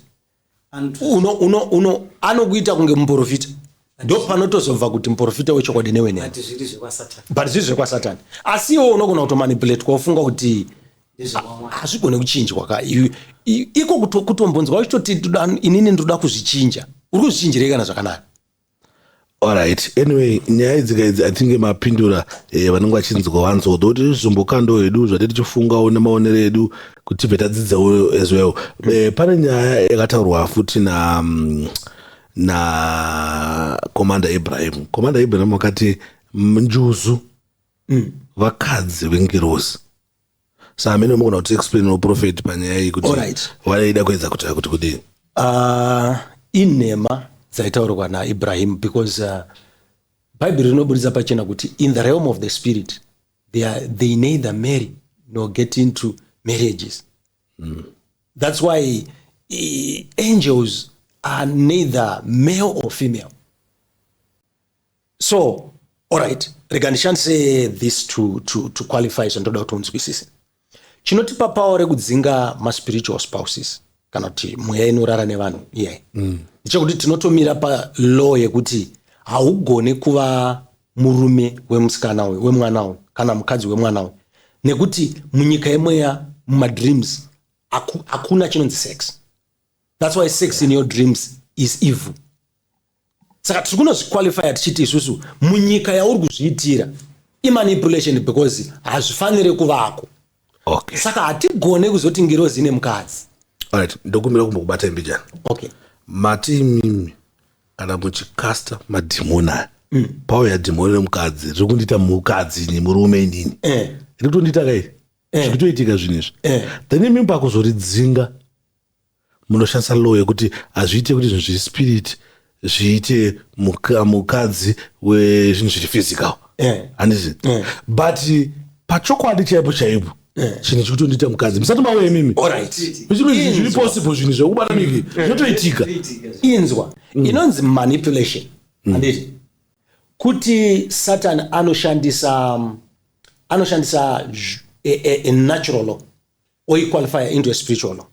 anokuita kunge muprofita. Ndo panotozobva kuti muprofita wechokwadi newenene. But zviri zvekwaSatani. Asi iwe unogona kutomanipulate kwafunga kuti hazvigone kuchinjwa ka. Iko kutombonzwa uchitoti inini ndoda kuzvichinja. Uri kuzvichinjira kana zvakanaka. Alright, anyway, nyaya idzi atinge mapindura vanenge vachinzwa vanzwa kuti zvizombokando hedu zvati tichifungawo nemaonero edu kuti tibve tadzidzawo as well. Pane nyaya yakataurwa futi na komanda Abraham. Komanda Abraham wakati njuzu vakadzi vengirozi. Saka mene mugona kuti explain no prophet panyaya iyi kuti vaida kuedza kuti kudini. Inhema dzaitaurwa naIbrahim because Bible rinobudisa pachena kuti in the realm of the spirit they neither marry nor get into marriages. That's why angels are neither male or female. So, all right, say this to qualify zvandoda kuti unzwisise. Chinotipa power rekudzinga ma-spiritual spouses kana kuti mweya inorara nevanhu iye. Ndichekuti tinotomira pa law yekuti haugone kuva murume wemusikana wemwana uyu kana mukadzi wemwana uyu. Nekuti munyika yemweya muma-dreams hakuna chinonzi sex. That's why sex in your dreams is evil. Saka tiri kunozviqualifya tichiti isusu munyika yauri kuzviitira imanipulation because hazvifanire kuvako. Okay. Saka hatigone kuzoti ngirozi nemukadzi. Alright, ndokumbira kumbokubata imbijana. Okay. Mati mimi kana muchikasta madhimoni aya. Pauya dhimoni remukadzi riri kundiita mukadzi nemurume inini. Riri kutondiita kai? Zvikutoitika zvinezvi. Then mimi pakuzoridzinga munoshandisa law yekuti hazviite kuti zvinhu zviri spirit zviite mukadzi wezvinhu zviri physical. Handizvi? But pachokwadi chaipo chaipo chinhu chikutondiita mukadzi musati mauye mimi. Zviri possible zvinhu zvekubata Meek zvinotoitika. Inzwa inonzi manipulation. Handiti? Kuti Satan anoshandisa a natural law oiqualify into a spiritual law.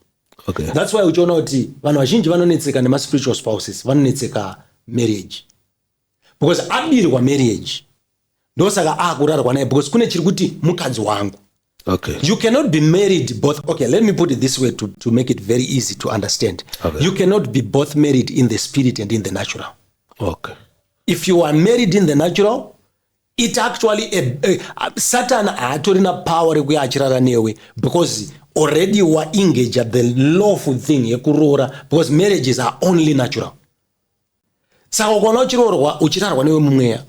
Okay. That's why uchiona kuti vanhu vazhinji vanonetseka nema-spiritual spouses vanonetseka marriage because abirwa marriage ndosaka akurarwa naye because kune chiri kuti mukadzi wangu. Okay. You cannot be married both. Okay, let me put it this way to make it very easy to understand. Okay. You cannot be both married in the spirit and in the natural. Okay. If you are married in the natural, it actually Satan hatorina power yekuya achirara newe because already you are engaged at the lawful thing yekuroora because marriages are only natural. Saka ukaona uchirarwa newe mumweya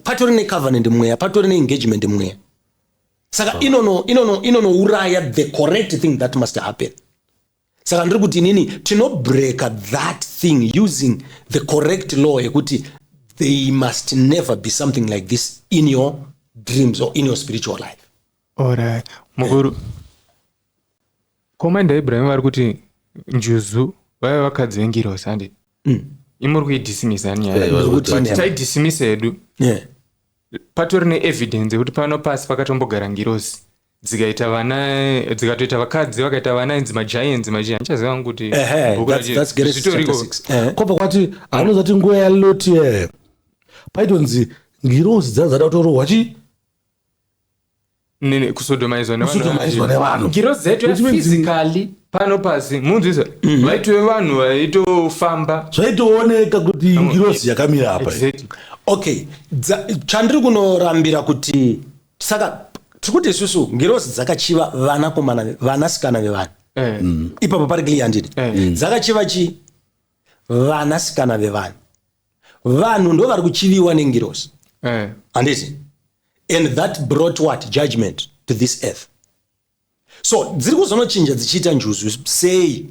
patori ne covenant mumweya patori ne engagement mumweya. Saka inono uraya the correct thing that must happen. Saka ndiri kuti nini tinobreaka that thing using the correct law yekuti there must never be something like this in your dreams or in your spiritual life. Alright. Mukuru. Komanda Abraham vari kuti njuzu vaya vakadzi vengirozi handi. Imuri kuidhisimisa nyaya. Taidhisimisa hedu. Patori ne-evidence yekuti pano pasi pakatombogara ngirozi dzikatoita vakadzi vakaita vana inzi magiants ndichaziva kuti kobva kwati anozati nguva yaLoti paitonzi ngirozi dzanga dzada kutorohwa kusodomaizwa Kusodomaizwa nevanhu. ngirozi dzaitwa physically pano pasi munzvisa vaitove vanhu vaitofamba zvaitooneka kuti ngirozi yakamira apa. exactly. Okay, chandiri kunorambira kuti saka tikuti isusu ngirozi dzakachiva vanasikana vevanhu. Ipapo pari clear handidi. Dzakachiva chi vanasikana vevanhu. Vanhu ndo vari kuchiviwa nengirozi. Handiti? And that brought what? Judgment to this earth. So dziri kuzonochinja dzichiita njuzu sei?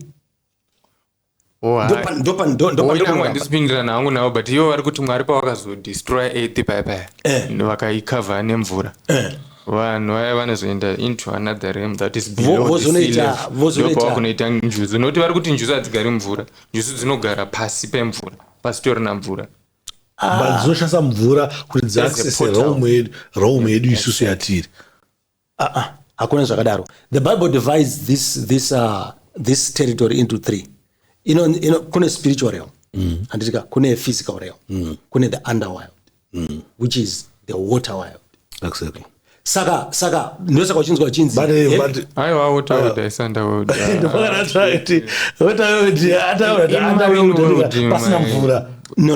ndisipindirana hangu navo but ivo vari kuti mwari pawakazodestroy earth paya vakaikavha nemvura vanhu vaya vanozoenda into another realm that is below the sea level. Ndopawakunoita njuzu nokuti vari kuti njuzu hadzigari mvura, njuzu dzinogara pasi pemvura, pasitorina mvura. But dzinoshasa mvura kuti dziaccesse realm yedu isusu yatiri. Hakuna zvakadaro. The Bible divides this territory into three. Kune spiritual realm, anditika kune physical realm, kune the underworld, which is the water world. Exactly. Saka ndosaka uchinzwa uchinzi. But aiwa water world is underworld. Pasina mvura. No.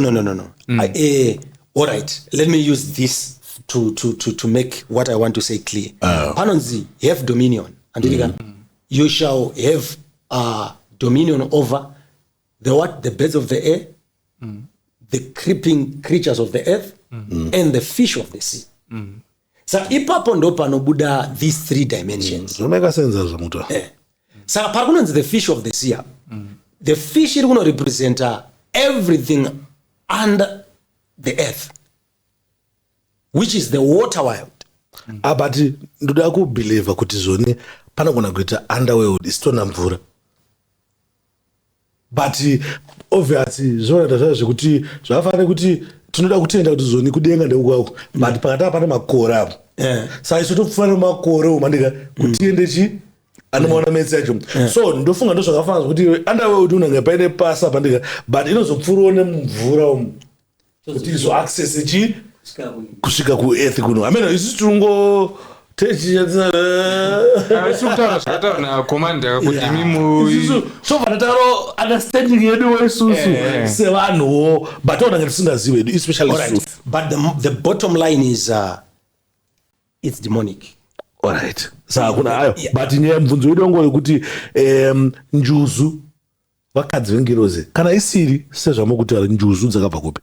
All right. Let me use this to make what I want to say clear. Panonzi, have dominion. Anditika, you shall have dominion over the birds of the air, the creeping creatures of the earth, and the fish of the sea. So ipapo ndo panobuda these three dimensions. Make sense as muta. So parakunonzi the fish of the sea. The fish is going to represent everything under the earth, which is the water world. But ndoda kubelieve kuti zone panogona kuita underworld isitona mvura. But obviously zvona zvekuti zvafane kuti tinoda kutenda kuti zoni kudenga ndeukwako but pakati pane makore apo. Saka isu tofana makore umandika kutiende chi anomaona metsi yacho. So ndofunga ndo zvakafanana kuti underworld unenge paine pasa pandika but inozopfuura nemvura umu kuti izo access chi kusvika ku earth kuno. I mean isusu tungo na command kuti imimu so vanataro understanding yedu wesusu sevanhu but ona ngatisingaziwe edu especially right. But the bottom line is it's demonic. All right. Saka kuna hayo but nyaya mvunzo wedu ngore kuti njuzu vakadzi vengirozi kana isiri sezvamukuti njuzu dzakabva kupi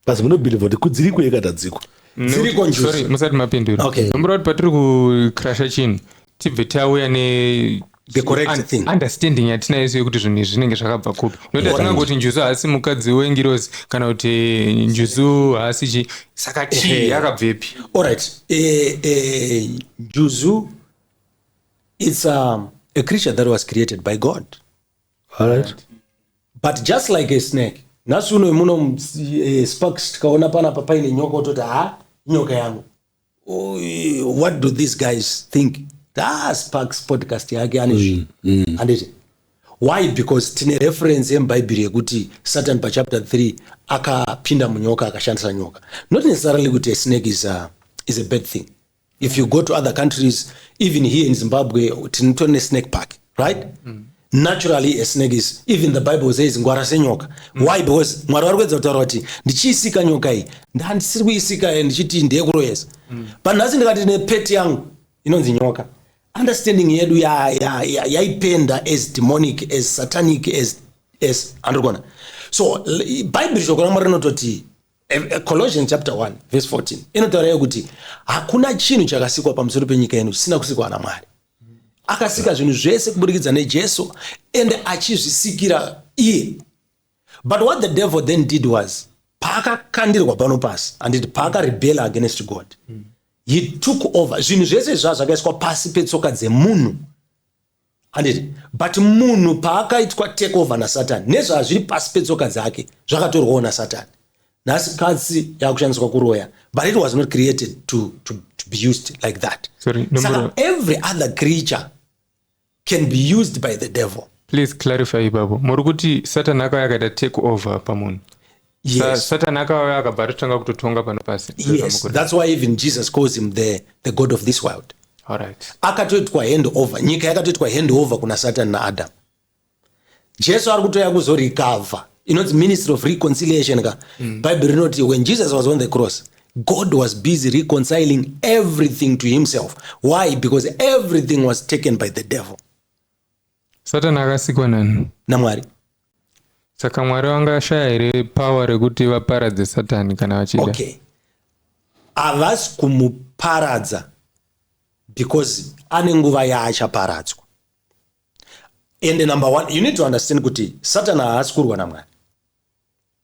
basi munobelieve kuti kudziri kueka tadziko dziriko njuzu. Sorry musati mapindura. Okay. Nombora kuti patiri kukrasha chinhu tibve tauya ne the correct thing understanding yatina isu yekuti zvinhu izvi zvinenge zvakabva kupi. Nokuti tinangoti njuzu haasi mukadzi wengirozi kana kuti njuzu haasi chi saka chi yakabvepi. All right. Njuzu it's a creature that was created by God. All right. But just like a snake, nasuno muno sparks tikaona pana papaine nyoka utoti nyoka yangu. What do these guys think? Sparks podcast yake anizvi. Anditi. Why? Because tine reference yeBhayibheri yekuti Satan pa chapter 3 akapinda munyoka akashandisa nyoka. Not necessarily kuti a snake is a bad thing. If you go to other countries, even here in Zimbabwe, tinitone snake park, right? Naturally a snake is, even the Bible says ngwara senyoka. Why? Because mwari vari kuedza kutaura kuti ndichiisika nyoka iyi ndandisiri kuisika ndichiti ndiye kuroyesa but nhasi ndikati nepeti yangu inonzi nyoka. Understanding yedu yaipenda as demonic, as satanic, as androgona. So Bible shoko ramwari rinototi Colossians chapter 1 verse 14 inotaura kuti hakuna chinhu chakasikwa pamusoro penyika ino chisina kusikwa naMwari. Akasika zvinhu zvese kuburikidza neJesu and achizvisikira iye. But what the devil then did was paakakandirwa pano pasi and paakarebel against God, he took over zvinhu zvese zvakaiswa pasi petsoka dzemunhu. But munhu paakaitwa take over naSatan nezvazviri pasi petsoka dzake zvakatorwawo naSatan. Nhasi katsi yakushandiswa kuroya but it was not created to be used like that. Sorry, every other creature can be used by the devil. Please clarify babo. Muri kuti Satan akauya akaita take over pamunhu. Yes. Satan akauya akabva atotanga kutotonga pano pasi. Yes, that's why even Jesus calls him the god of this world. Alright. akatoitwa hand over, nyika yakatoitwa hand over kuna Satan naAdam. Jesu ari kutoya kuzorecover, inonzi ministry of reconciliation ka. Bible rinoti when Jesus was on the cross, God was busy reconciling everything to himself. Why? Because everything was taken by the devil. Satan akasikwa nani? naMwari. Saka Mwari vangashaya here power rekuti vaparadze Satani kana vachida. Okay, havasi kumuparadza because ane nguva yaachaparadzwa. And number one, you need to understand kuti Satan haasi kurwa naMwari.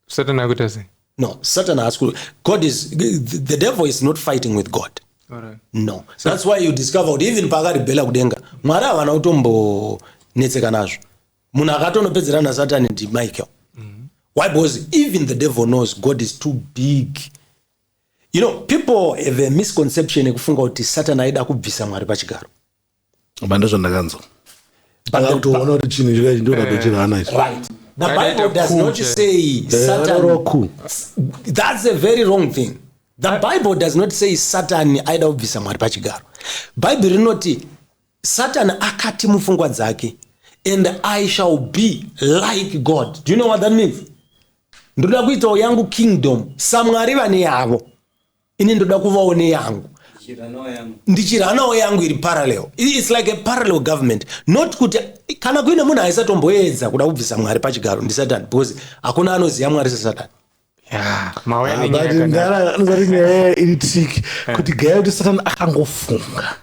Satan akuita sei? No, Satan haasi kurwa. God is, the devil is not fighting with God. Alright. No, that's why you discover kuti even pakaribhela kudenga Mwari havana kutombonetseka nazvo. Munhu akatonopedzera naSatani ndi Michael. Why? Because even the devil knows God is too big. You know, people have a misconception ekufunga kuti Satan aida kubvisa Mwari pachigaro. Bandazvo ndakanzwa. Akakutoona kuti chinhu chikachi ndio radochera anacho. Right. The Bible does not say Satan. That's a very wrong thing. The Bible does not say Satan aida kubvisa Mwari pachigaro. Bible rinoti Satan akati mufungwa dzake, and I shall be like God. Do you know what that means? Ndoda kuitawo yangu kingdom saMwari vane yavo, ini ndoda kuvawo neyangu, ndichiranawo yangu iri parallel. It's like a parallel government. Not kuti kana kuine munhu aisatomboedza kuda kubvisa Mwari pachigaro ndi Satan, because hakuna anoziva Mwari seSatan. Ndara iri trick kuti gaya kuti Satan akangofunga.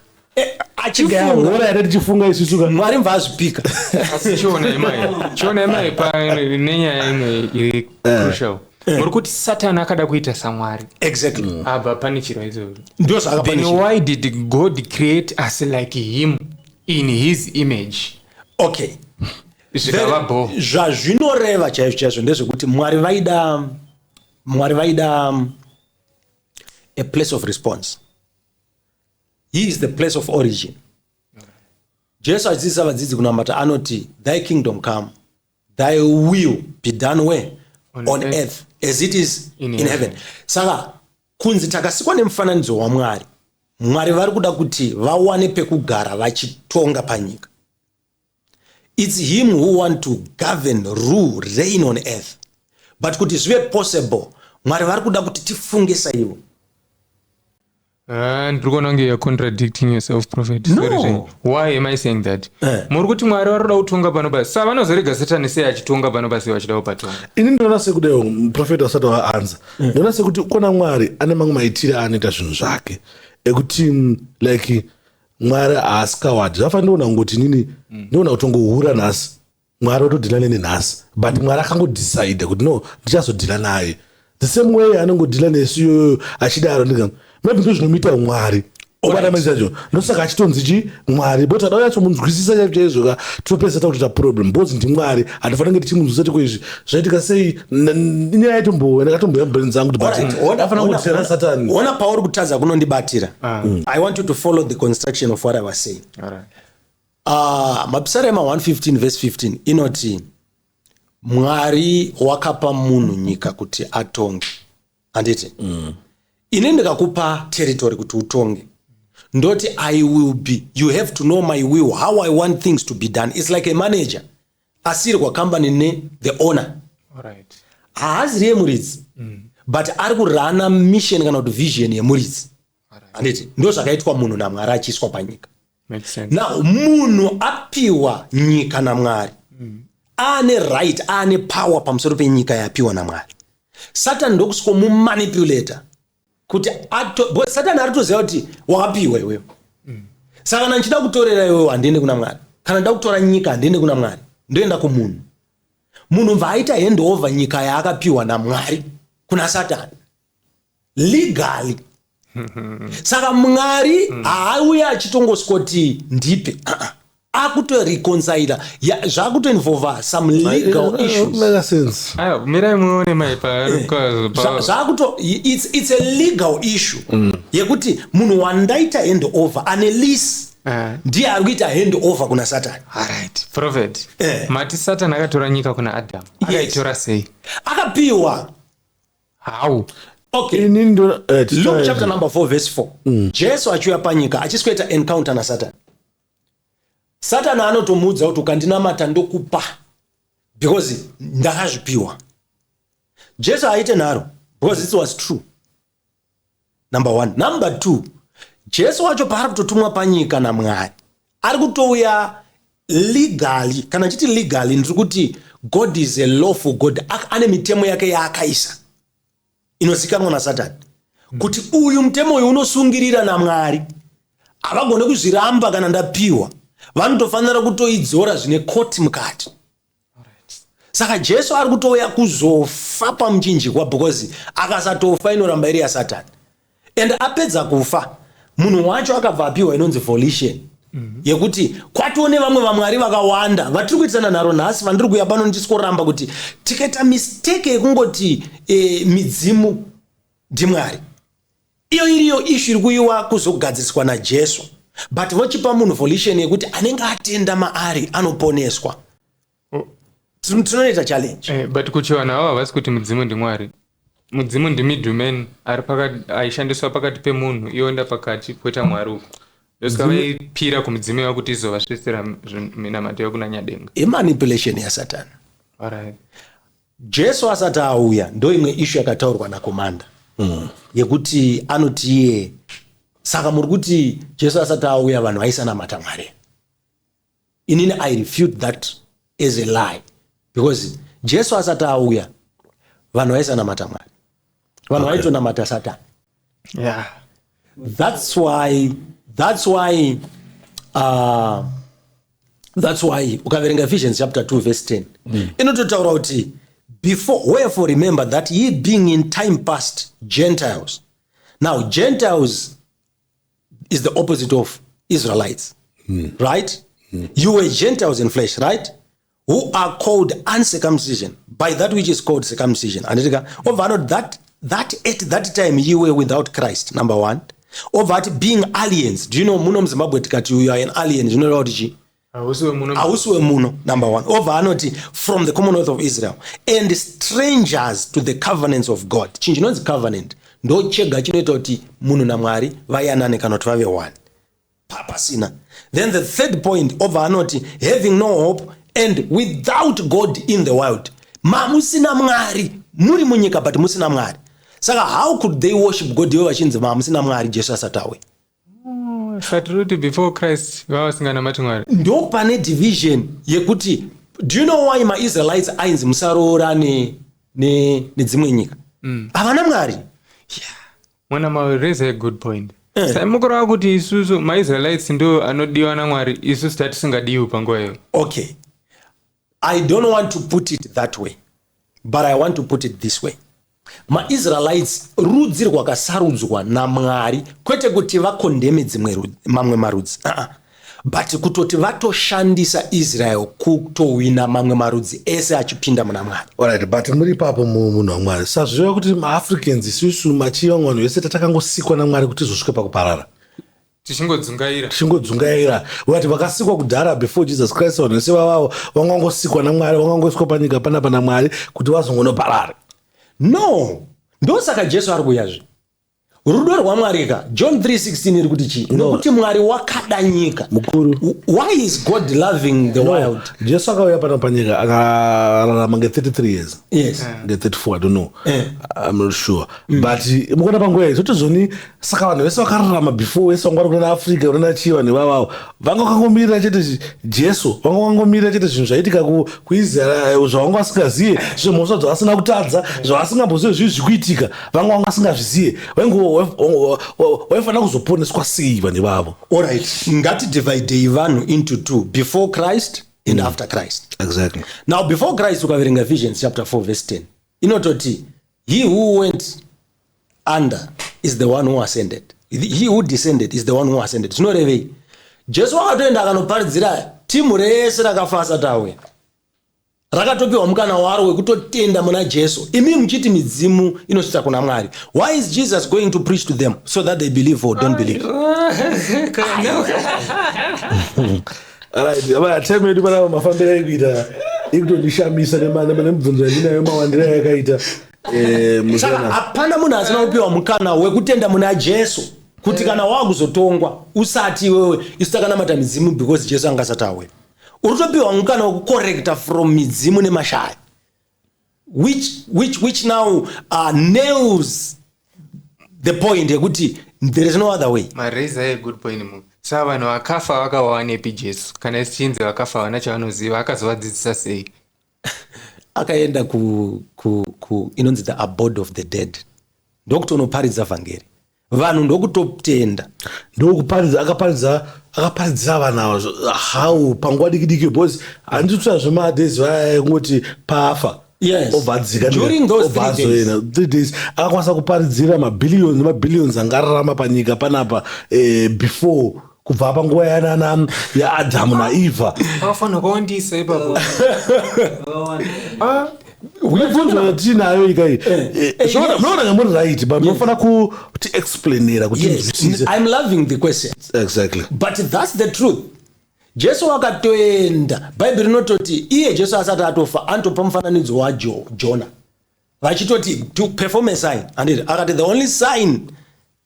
Achifunga isusuka Mwari mvazvipika. Asi chiona imai nenyaya imwe iri crucial. Muri kuti Satan akada kuita saMwari. Exactly. Abva pane chiro izvozvo. Ndio saka Then why did God create us like him in his image? Okay. Zvazvinoreva chaizvo ndezvekuti Mwari vaida a place of response. He is the place of origin. Jesu achidzidzisa vadzidzi kunamata anoti thy kingdom come, thy will be done where? On earth as it is in heaven. Saka kunzi takasikwa nemufananidzo waMwari, Mwari vari kuda kuti vawane pekugara vachitonga panyika. It's him who want to govern, rule, reign on earth. But kuti zvive possible, Mwari vari kuda kuti tifunge saivo. And you're contradicting yourself, Prophet. No. Why am I saying that? Muri kuti Mwari vari kuda kutonga pano pasi. Saka vanozorega Satani sei achitonga pano pasi vachida kupatonga. Ini ndinoona sekuti Prophet asati vaanza. Ndinoona sekuti kona Mwari ane mamwe maitiro anoita zvinhu zvake. Ekuti like Mwari haasikawati. Zvafanira kuona ngoti nini ndinoona kutongohura nhasi. Mwari otodhila nenhasi. But Mwari akangodecide kuti no, ndichazodhila naye. The same way anongodhila nesu achidaro ndika. Maybe ndozvinomita Mwari. Obata maisacho. Ndosaka achitonzi Mwari. But adauya chomunzwisisa chaizvo ka topesa takuita problem. Because ndi Mwari atofanira ngeti chimunzwisisa tiko izvi. Zvaitika sei inyaya yatombo ndakatomboya brain dzangu kuti but afanira kutera Satani. Ona pauri kutadza kunondibatira. I want you to follow the construction of what I was saying. Alright. Mapsalm 115 verse 15 inoti Mwari wakapa munhu nyika kuti atonge. Anditi? Ine ndikakupa territory kuti utonge. Ndoti I will be. You have to know my will, how I want things to be done. It's like a manager. Asiri kwa company ne the owner. Alright. Haaziri yemuridzi. But ari kurana mission kana kuti vision yemuridzi. Anditi? Ndo zvakaitwa munhu naMwari achiiswa panyika. Makes sense. Now munhu apiwa nyika naMwari. Ane right, ane power pamusoro penyika yapiwa naMwari. Satan ndokusiko mumanipulator. Kuti Satan aritoziva kuti wakapiwa iwewe. Saka kana nchida kutorera iwewe handiende kuna Mwari. Kana nda kutora nyika handiende kuna Mwari. Ndoenda kumunhu. Munhu mvaita hand over nyika yaakapiwa naMwari kuna Satan. Legally. Saka Mwari haauya achitongoswoti ndipe. Akutoreconcile. Zvakutoinvolva some legal issues. Make sense. Mirai muone maipa. It's a legal issue. Yekuti munhu wandaita hand over ane lease. Ndiye ari kuita hand over kuna Satan. Alright. Prophet. Mati Satan akatora nyika kuna Adam. Akaitora sei? Akapiwa. How? Okay. Luke chapter number 4 verse 4. Jesu achiuya panyika achisweta encounter na Satan. Satan anotomudza kuti ukandinamata ndokupa because ndakazvipiwa. Jesu aite nharo because it was true. Number 1. Number 2, Jesu wacho paari kutotumwa panyika naMwari ari kutouya legally. Kana chiti legally ndiri kuti God is a lawful God. Ane mitemo yake yaakaisa inozikanwa naSatan kuti uyu mutemo uyu unosungirira naMwari, havagone kuzviramba kana ndapiwa, vanotofanira kutoidzora zvine koti mukati. Saka Jesu ari kutouya kuzofa pamuchinjikwa because akasatofa inoramba iri yaSatan. And apedza kufa munhu wacho akabva apiwa inonzi volition yekuti kwatione vamwe vaMwari vakawanda vatiri kuitisana nharo nhasi vandiri kuuya pano ndiskoramba kuti tikaita mistake yekungoti midzimu ndiMwari, iyo iriyo ishu iri kuiwa kuzogadziriswa naJesu, but vochipa munhu volition yekuti anenge atenda maari anoponeswa. Tinoita challenge. But kuchiwana hava havasi kuti mudzimu ndiMwari. Mudzimu ndimiddleman aishandiswa pakati pemunhu iwonda pakati poita Mwari uko. Ndosikaveipira kumudzimu yavo kuti izovasvitsira minamato yokunanyadenga. Imanipulation yaSatan. Alright. Jesu asati auya ndo imwe ishu yakataurwa nakomanda yekuti anoti iye. Saka muri kuti Jesu asati auya vanhu vaisanamata Mwari. Inini I refute that as a lie because Jesu asati auya vanhu vaisanamata Mwari. Vanhu vaitonamata Satan. Yeah. That's why ukaverenga Ephesians chapter 2 verse 10 inototaura kuti before, wherefore remember that ye being in time past Gentiles. Now Gentiles is the opposite of Israelites, right? You were Gentiles in flesh, right? Who are called uncircumcision by that which is called circumcision. And that at that time you were without Christ, number 1. Over at being aliens. Do you know muno mzimbabwe tikati you are an alien? Do you know what it is? Awusuwe muno, number 1. Over anoti from the commonwealth of Israel and strangers to the covenants of God. Chinji nonzi covenant. Ndo chega chinoita kuti munhu naMwari vayanane kana kuti vave one. Papasina. Then the third point over anoti having no hope and without God in the world. Musina Mwari, muri munyika but musina Mwari. Saka how could they worship God vachinzi musina Mwari Jesu asatawe? Fatruti before Christ vavasinganamati Mwari. Ndo pane division yekuti, do you know why my Israelites ainzi musarora nedzimwe nyika? Havana Mwari. Yeah. Mwana raise a good point. Mukura kuti isusu maIsraelites ndo anodiwa naMwari, isusu tatisingadiwi panguva iyo. Okay. I don't want to put it that way, but I want to put it this way. MaIsraelites rudzi rwakasarudzwa naMwari kwete kuti vakondeme mamwe marudzi, but kutoti vatoshandisa Israel kutowina mamwe marudzi ese achipinda muna Mwari. Alright, but muri papo munhu waMwari sazviva kuti maAfricans isusu machiva vanhu vese tatakangosikwa naMwari kuti izosvike pakuparara. Tichingodzungaira vati vakasikwa kudhara before Jesus Christ, vanhu vese vavavo vangangosikwa naMwari, vangangoiswa panyika panapa naMwari kuti vazongonoparara. No, ndosaka Jesu ari kuyazve. Rudo rwaMwari ka John 3:16 iri kuti chi? Nokuti Mwari wakada nyika. Mukuru. Why is God loving the world? Jesu akauya pano panyika akararama nge33 years. Yes. Nge34, I don't know. I'm not sure. But mukona panguva idzo tozoni saka vanhu vese vakararama before vese vangwari kuna Africa kuna chiva nevavavo vangokangomirira chete Jesu, vangokangomirira chete zvinhu zvaitika kuIsrael zvavanga vasingazive, zvemhosva dzavasina kutadza, zvavasingambozive zvinhu zvikuitika, vanga vasingazvizive. Waifana kuzoponeswa sei vanhu ivavo. Alright, ngatidivide vanhu into two, before Christ and after Christ. Exactly. Now before Christ ukaverenga Ephesians chapter 4 verse 10 inototi he who went under is the one who ascended, he who descended is the one who ascended. Zvinorevei? Jesu akatoenda akanoparidzira timu rese rakafasa tawe rakatopiwa mukana waro wekutotenda muna Jesu. Imi muchiti midzimu inosvitsa kuna Mwari. Why is Jesus going to preach to them? So that they believe or don't believe. Alright, tell me pana mafambira ekuita ikutondishamisa nemubvunzo yandinayo mawandira yakaita Saka hapana munhu asina kupiwa mukana wekutenda muna Jesu kuti kana wakuzotongwa usati wewe isu takanamata midzimu because Jesu anga asati auya. Uritopiwa mukana wekucorrecta from midzimu nemashaya, which now nails the point yekuti there is no other way. Raise a good point mu. Saka vanhu vakafa vakawawa nepi Jesu kana isichinzi vakafa vana chavanoziva akazovadzidzisa sei? Akaenda ku inonzi the abode of the dead ndokutonoparidza vhangeri, vanhu ndokutotenda, ndokuparidza akaparidza vanhu how panguva diki bosi handituta zvemadezi vaya kuti pafa. Yes. During those 3 days akakwanisa kuparidzira mabhillions angararama panyika panapa before kubva panguva yaAdamu naEva. Avafanira kuwandisa ipapo. Unibvunzo tinayo ikai. Munoona muri right, but munofana kuti explainera kuti yes. I'm loving the questions. Exactly. But that's the truth. Jesu akatoenda, Bible rinototi iye Jesu asati atofa antopa mufananidzo waJona. Vachitoti to perform a sign. And akati the only sign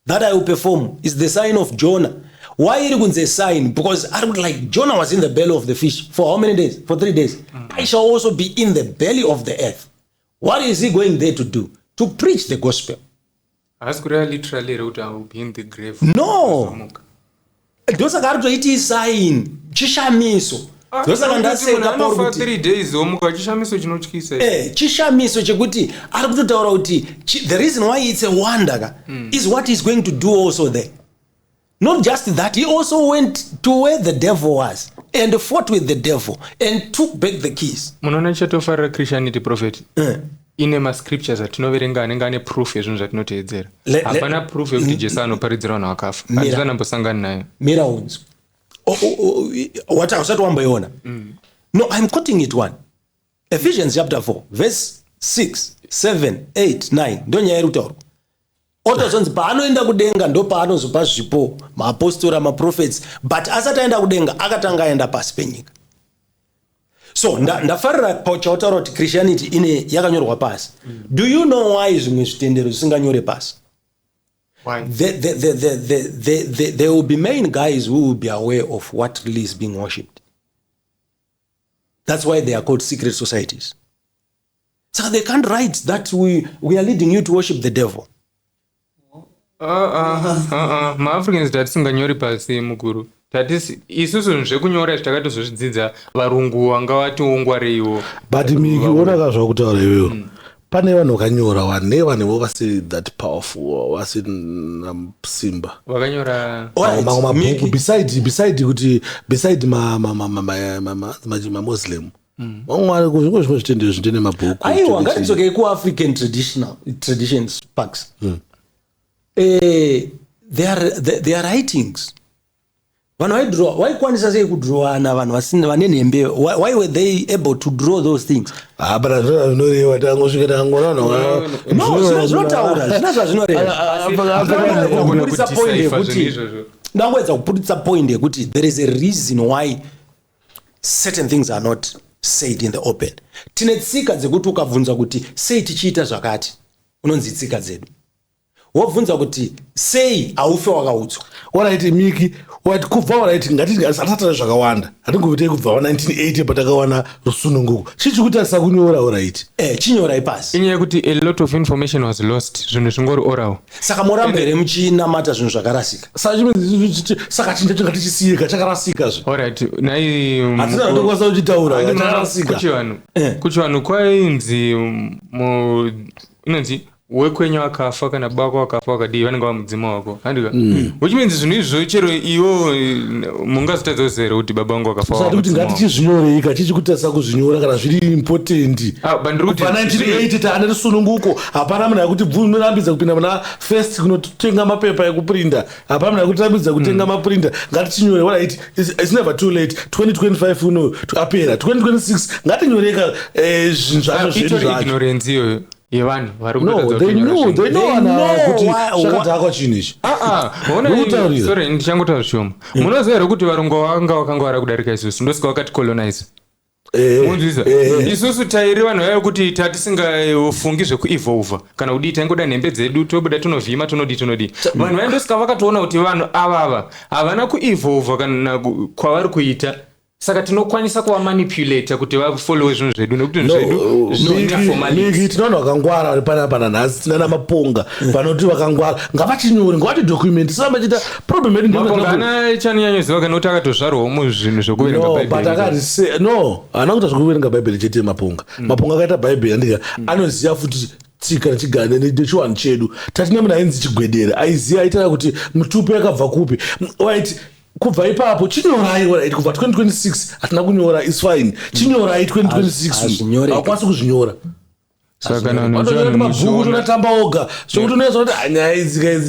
that I will perform is the sign of Jonah. Why iri kunze sign? Because I would like Jonah was in the belly of the fish for how many days? For 3 days. I shall also be in the belly of the earth. What is he going there to do? To preach the gospel. Ask literally wrote I will be in the grave. No. Ndosa karitoiti sign chishamiso. Ndosa kandaseka for 3 days omuka chishamiso chinotyisa. Chishamiso chekuti ari kutotaura kuti the reason why it's a wonder is what he's going to do also there. Not just that, he also went to where the devil was and fought with the devil and took back the keys. Munoona chatofarira Christianity prophet. Ine mascriptures atinoverenga anenge ane proof yezvinhu zvatinoteedzera. Hapana proof yekuti Jesu anoparidzira vanhu vakafa. Handina nambosangana nayo. Mira unzwa. What usati wamboiona. No, I'm quoting it one. Ephesians chapter 4 verse 6, 7, 8, 9. Ndo nyaya iri kutaurwa. Otozonzi paanoenda kudenga ndo paanozopa zvipo maapostoli maprophets, but asati aenda kudenga akatanga aenda pasi penyika. So ndafarira pachautaura kuti Christianity ine yakanyorwa pasi. Do you know why zvimwe zvitendero zvisinganyore pasi? Why? There will be main guys who will be aware of what really is being worshipped. That's why they are called secret societies. So they can't write that we are leading you to worship the devil. Ma-Africans tatisinganyori pasi mukuru. Isusu zvekunyora zvitakatozozvidzidza varungu vanga vationgwareiwo. But Meek, ona kazva kutaura iwewo. Pane vanhu vakanyora vanevo vasi that powerful, vasi simba. Vakanyora mamwe mabhuku beside ma-Muslim. Vamwe kuzvimwe zvitendero zvitene mabhuku. Aiwa, ngatidzokei ku-African traditions packs. Their writings. Vanhu vaikwanisa sei kudrowana vanhu vasina vane nhembe? Why were they able to draw those things? But zvinoreva tangosvika tangona no, zvinotaura zvina zvazvinoreva. Ndangwedza kuputisa point yekuti there is a reason why certain things are not said in the open. Tine tsika dzekuti ukabvunza kuti sei tichiita zvakati, unonzi tsika dzedu. Wobvunza kuti sei aufe wakaudzwa. Waraiti Meek, kubva waraiti ngati atatara zvakawanda. Hatingovitei kubva 1980 patakawana rusununguko. Chichikuti asakunyora waraiti. Chinyora ipasi. Inyaya kuti a lot of information was lost. Zvinhu zvingori oral. Saka morambere muchinamata zvinhu zvakarasika. Saka chingatichisiyeka chakarasika zvo. Alright, nai hatina ndokwanisa kuchitaura chakarasika. Kuchivanhu kwainzi inonzi wekwenya wakafa kana baba wakafa wakadii vanenge vamudzima wako handika which means zvinhu izvo chero iwo mungazotadza kuzera kuti baba vangu wakafa saka kuti ngatichizvinyoreika tichikutasa kuzvinyora kana zviri important bandikuti pa 1980 taane rusununguko hapana munhu akuti bvunirambidza kupinda muna first kunotenga mapepa ekuprinta hapana munhu akuti rambidza kutenga maprinta ngatichinyore what it's never too late 2025 uno apera 2026 ngatinyoreka zvinhu zvacho zvedu zvacho ignorance iyoyo yevanhu vari kuti zvakadzakwa chinhu ichi sorry ndichangotaura zvishoma munoziva here kuti varungu vanga vakanga vara kudarika isusu ndosika vakati colonize munzwiza isusu tairi vanhu vayo kuti tatisingafungi zvekuivhovha kana kudii taingoda nhembe dzedu tobuda tunovhima tunodi vanhu vaindosika vakatoona kuti vanhu avava havana kuivhovha kana kwavari kuita saka tinokwanisa kuvamanipulata kuti vafollowe zvinhu zvedu nekuti zvinhu zvedu tinoona vakangwara vari panapa nanhasi tinana maponga vanoti vakangwara ngavatinyore ngavati document saka machita problem yedu maponga ana chanyanyoziva kana kuti akatozvarwawo muzvinhu zvekuverenga bhaibheri no haana kuita zvekuverenga bhaibheri chete maponga akaita bhaibheri andika anoziva futi tsika nechigare nechiwanhu chedu tatina munhu ainzi chigwedere aiziva aitara kuti mutupi yakabva kupi right kubva ipapo chinyorai kubva 2026 hatina kunyora is fine chinyorai 2026 haukwanisi kuzvinyora saka mabhuku tonatamba oga zvokuti unoedza kuti nyaya idzi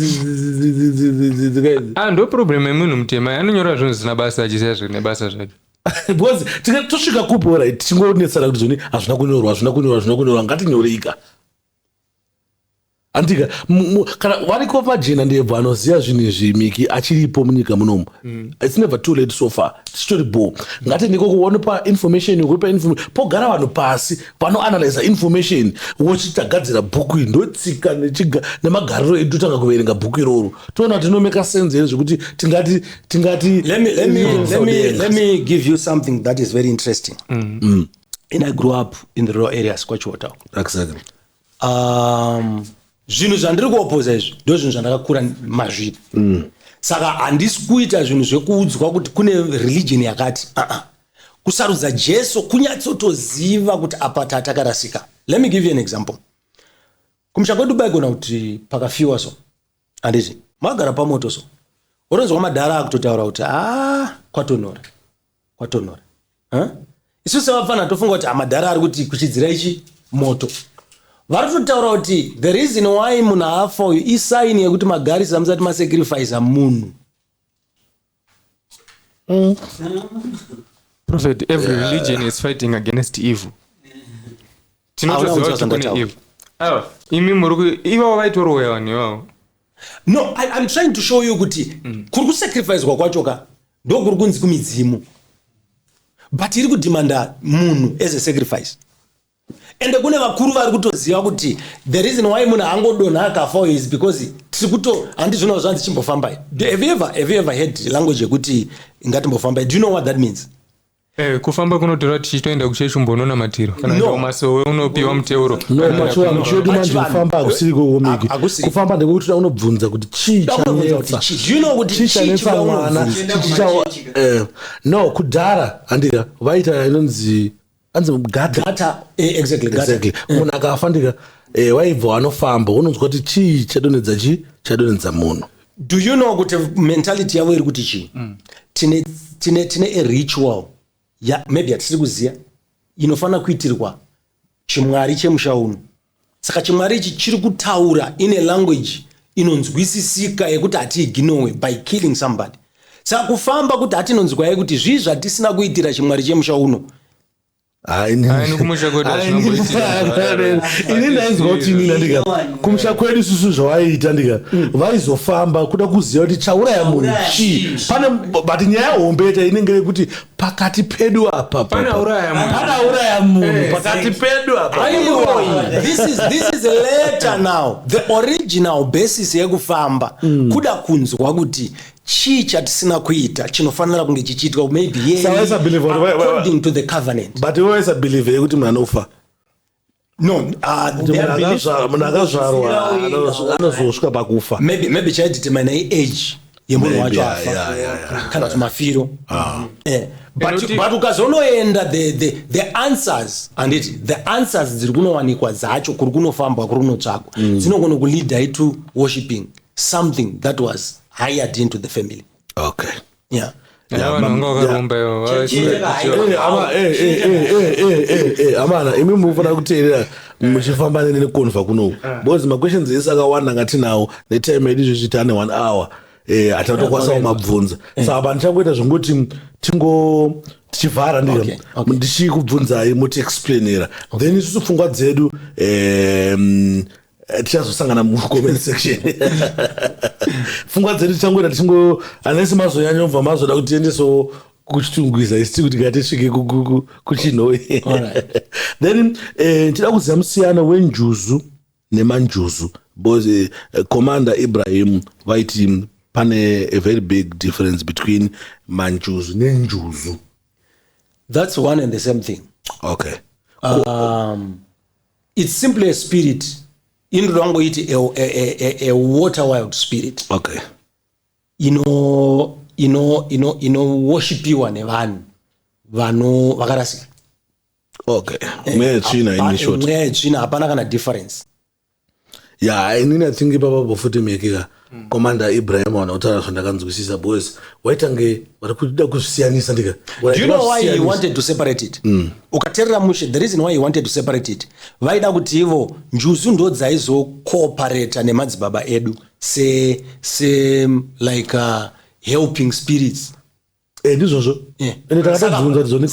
ndo problem yemunhu mutema anonyora zvinhu zvisina basa achisiya zvine basa zvacho because tosvika kupo right tingonetsana kuti zvoni hazvina kunyorwa ngatinyoreika andika kana variko pajena ndebva anoziva zvinhu izvi Miki achiripo munyika munomu it's never too late so far tichitori bo ngatiniko kuonepa information pogara vanhu pasi vanoanalyza information wochitagadzira bhuku iri ndotsika nemagariro edu tanga kuverenga bhuku iroro toona kuti inomeka sense here zvekuti tingati let me give you something that is very interesting. And I grew up in the rural areas kwachiota exactly zvinhu zvandiri kuopoza izvi ndo zvinhu zvandakakura mazviri saka handisi kuita zvinhu zvekuudzwa kuti kune religion yakati kusarudza Jesu kunyatsotoziva kuti apa takarasika. Let me give you an example. Kumusha kwedu baigona kuti pakafiwa so handiti magara pamoto so oronzwa madhara akutotaura kuti kwatonora isusu sevafana tofunga kuti madhara ari kuti kuchidzira ichi moto varitotaura kuti the reason why munhu afa uyu isaini yekuti magarisa musati masacrifice munhu. Prophet, every religion is fighting against evil. Tinotoziva kuti kune evil. Imi muri ivavo vaitoroya vanhu ivavo. No, I'm trying to show you kuti kuri kusacrifice kwachoka ndo kuri kunzi kumidzimu, but iri kudimanda munhu as a sacrifice. And kune vakuru vari kutoziva kuti the reason why munhu angodonha akafa is because tiri kuto handi zvino zvanzi chimbofamba. Have you ever heard language yekuti ingatimbofamba? Do you know what that means? Kufamba kunotora tichitoenda kuchechi umbonoona matiro kana ndo masowe unopiwa muteuro. No, macho muchedu manje kufamba akusiriko komiki. Kufamba ndekuti unobvunza kuti chii chanetsa. Do you know kuti chii chanetsa mwana? No, kudhara andika vaita inonzi anzi gata exactly munhu akafa ndika waibva wanofamba unonzwa kuti chii chadonedza munhu. Do you know kuti mentality yavo iri kuti chii? Tine a ritual maybe hatisiri kuziya inofanira kuitirwa chimwari chemusha uno. Saka chimwari ichi chiri kutaura in a language inonzwisisika yekuti hatiiginowe by killing somebody. Saka kufamba kuti hatinonzwa yekuti zvii zvatisina kuitira chimwari chemusha uno. Kumusha kwedu isusu zvavaiita ndika vaizofamba kuda kuziva kuti chauraya munhu chii pane but nyaya hombe inenge yekuti pakati pedu apa panauraya munhu pakati pedu apa. This is later now the original basis yekufamba kuda kunzwa kuti chii chatisina kuita chinofanira kunge chichiitwa maybe according to the covenant. But you always believe yekuti munhu anofa. No, munhu akazvarwa anozosvika pakufa. Maybe chaidetermine age yemunhu wacho afa kana kuti mafiro. But ukazonoenda the answers anditi the answers dziri kunowanikwa dzacho kuri kunofambwa kuri kunotsvakwa dzinogona kulead to worshiping something that was hired into the family. Okay. Yeah. Amana imi mufanira kuteerera muchifamba nekonfa kuno because maquestions ese akawanda ngatinawo netime yedu izvozvi tane 1 hour hatatokwasawo mabvunza saka vanhu changoita zvongoti tichivhara ndika ndichikubvunzai muti-explainera then isusu pfungwa dzedu tichazosangana mucomment section. Pfungwa dzedu tichangoita anesi mazonyanya ubva mazoda kuti tiendeso kuchitungwiza isi kuti ngatisvike kuchinhowe. Then tida kuziva musiyano wenjuzu nemanjuzu because Commander Ibrahim vaiti pane a very big difference between manjuzu nenjuzu. That's one and the same thing. Okay. It's simply a spirit. In Rangoiti, a water wild spirit. Okay. Worshipiwa nevanhu vano vakarasika. Okay. Mweya china in short. Mweya china hapana kana difference. Yeah, inini athingi papa bofuti mekika. Commander Ibrahim wanautaura zvandakanzwisisa boys waitange vari kuda kuzvisiyanisa ndika. Do you know why he wanted to separate it? Ukateerera mushe, the reason why he wanted to separate it, vaida kuti ivo njuzu ndo dzaizocooperatea nemadzibaba edu se like helping spirits. Ndizvozvo. Ende takatobvunza tizoni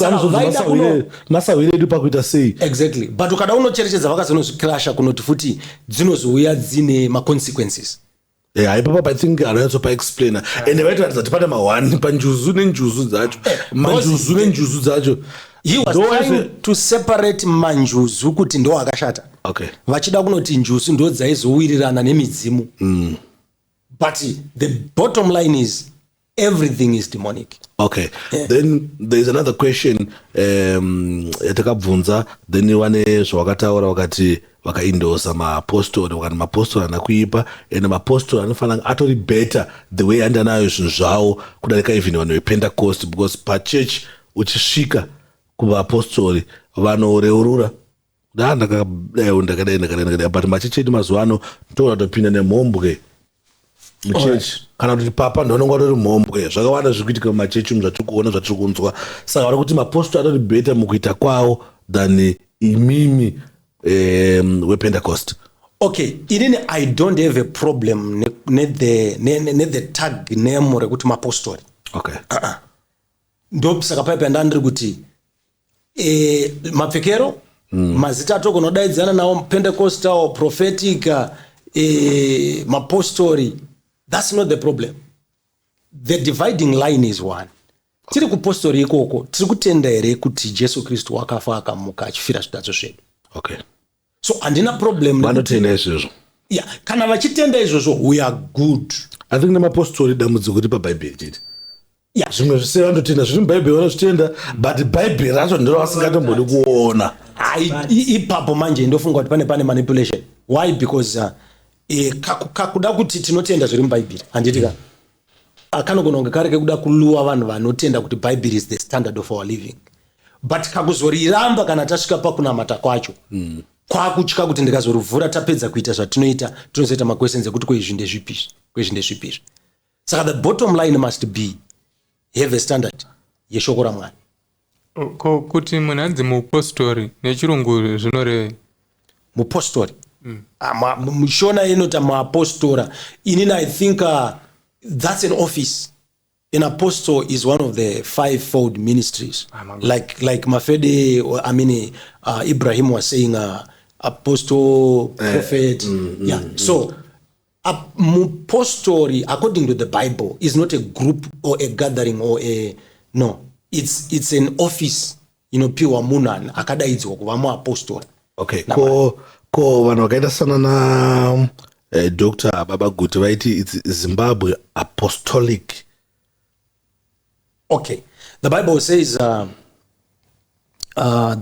masawire edu pakuita sei. Exactly. But ukada unocherechedza vakazonozvikirasha kunoti futi dzinozouya dzine ma-consequences. Haipapa I think anonyatsopa explainer ende vaitoratidza kuti pane ma1 panjuzu nenjuzu dzacho manjuzu nenjuzu dzacho. He was trying to separate manjuzu kuti ndo akashata. Okay. Vachida kunoti njuzu ndo dzaizowirirana nemidzimu. But the bottom line is everything is demonic. Okay. Then there is another question yatakabvunza then wane zvawakataura wakati vakaindosa maapostoli wakati maapostoli ana kuipa ende maapostoli anofanira atori better the way andanayo zvinhu zvavo kudarika even vanhu vepentecost because pachurch uchisvika kuvaapostoli vanoreurura ndakadai but machechi edu mazuva ano ndovatopinda nemhombwe muchechi kana kuti papa ndononga tori mhombwe zvakawanda zviri kuitika mumachechi umu zvatiri kuona zvatiri kunzwa saka vari kuti maapostoli atori better mukuita kwavo than imimi wepentecost. Okay, inini I don't have a problem the tag name rekuti maapostoli. Okay. Ndo saka paipa ndandiri kuti mapfekero mazita atoko unodaidzana nawo pentecostal prophetic maapostoli, that's not the problem. The dividing line is one. Tiri kupostori ikoko tiri kutenda here kuti Jesu Kristu wakafa akamuka achifira zvidadzo zvedu. Okay. So andina problem vanotenda izvozvo. Yeah, kana vachitenda izvozvo we are good. I think nemaapostoli dambudziko ripa bhaibheri chete. Yeah. Zvimwe zvise vanotenda zviri mubhaibheri vanozvitenda but bhaibheri racho ndiro vasingatombodi kuona. Ipapo manje ndofunga kuti pane manipulation. Why? Because kakuda kuti tinotenda zviri mubhaibheri handiti ka akanogona kunge kari kekuda kuluwa vanhu vanotenda kuti bhaibheri is the standard of our living. But kakuzoriramba kana tasvika pakunamata kwacho kwakutya kuti ndikazorivhura tapedza kuita zvatinoita tinozoita maquestions ekuti kwezvi ndezvipizvi. Saka the bottom line must be have a standard yeshoko raMwari. Kuti munhu anzi mupostori nechirungu zvinorevei? Mupostori mushona inota muapostora. Inini I think that's an office. An apostle is one of the fivefold ministries. Like Mafede, I mean, Ibrahim was saying, apostle, prophet. Yeah. So, mupostori, according to the Bible, is not a group or a gathering or no. It's an office. Piwa munan akadaidzwa kuva muapostori. Okay. Ko vanhu vakaita sana na Dr. Baba Guti vaiti it's Zimbabwe apostolic. Okay. The Bible says the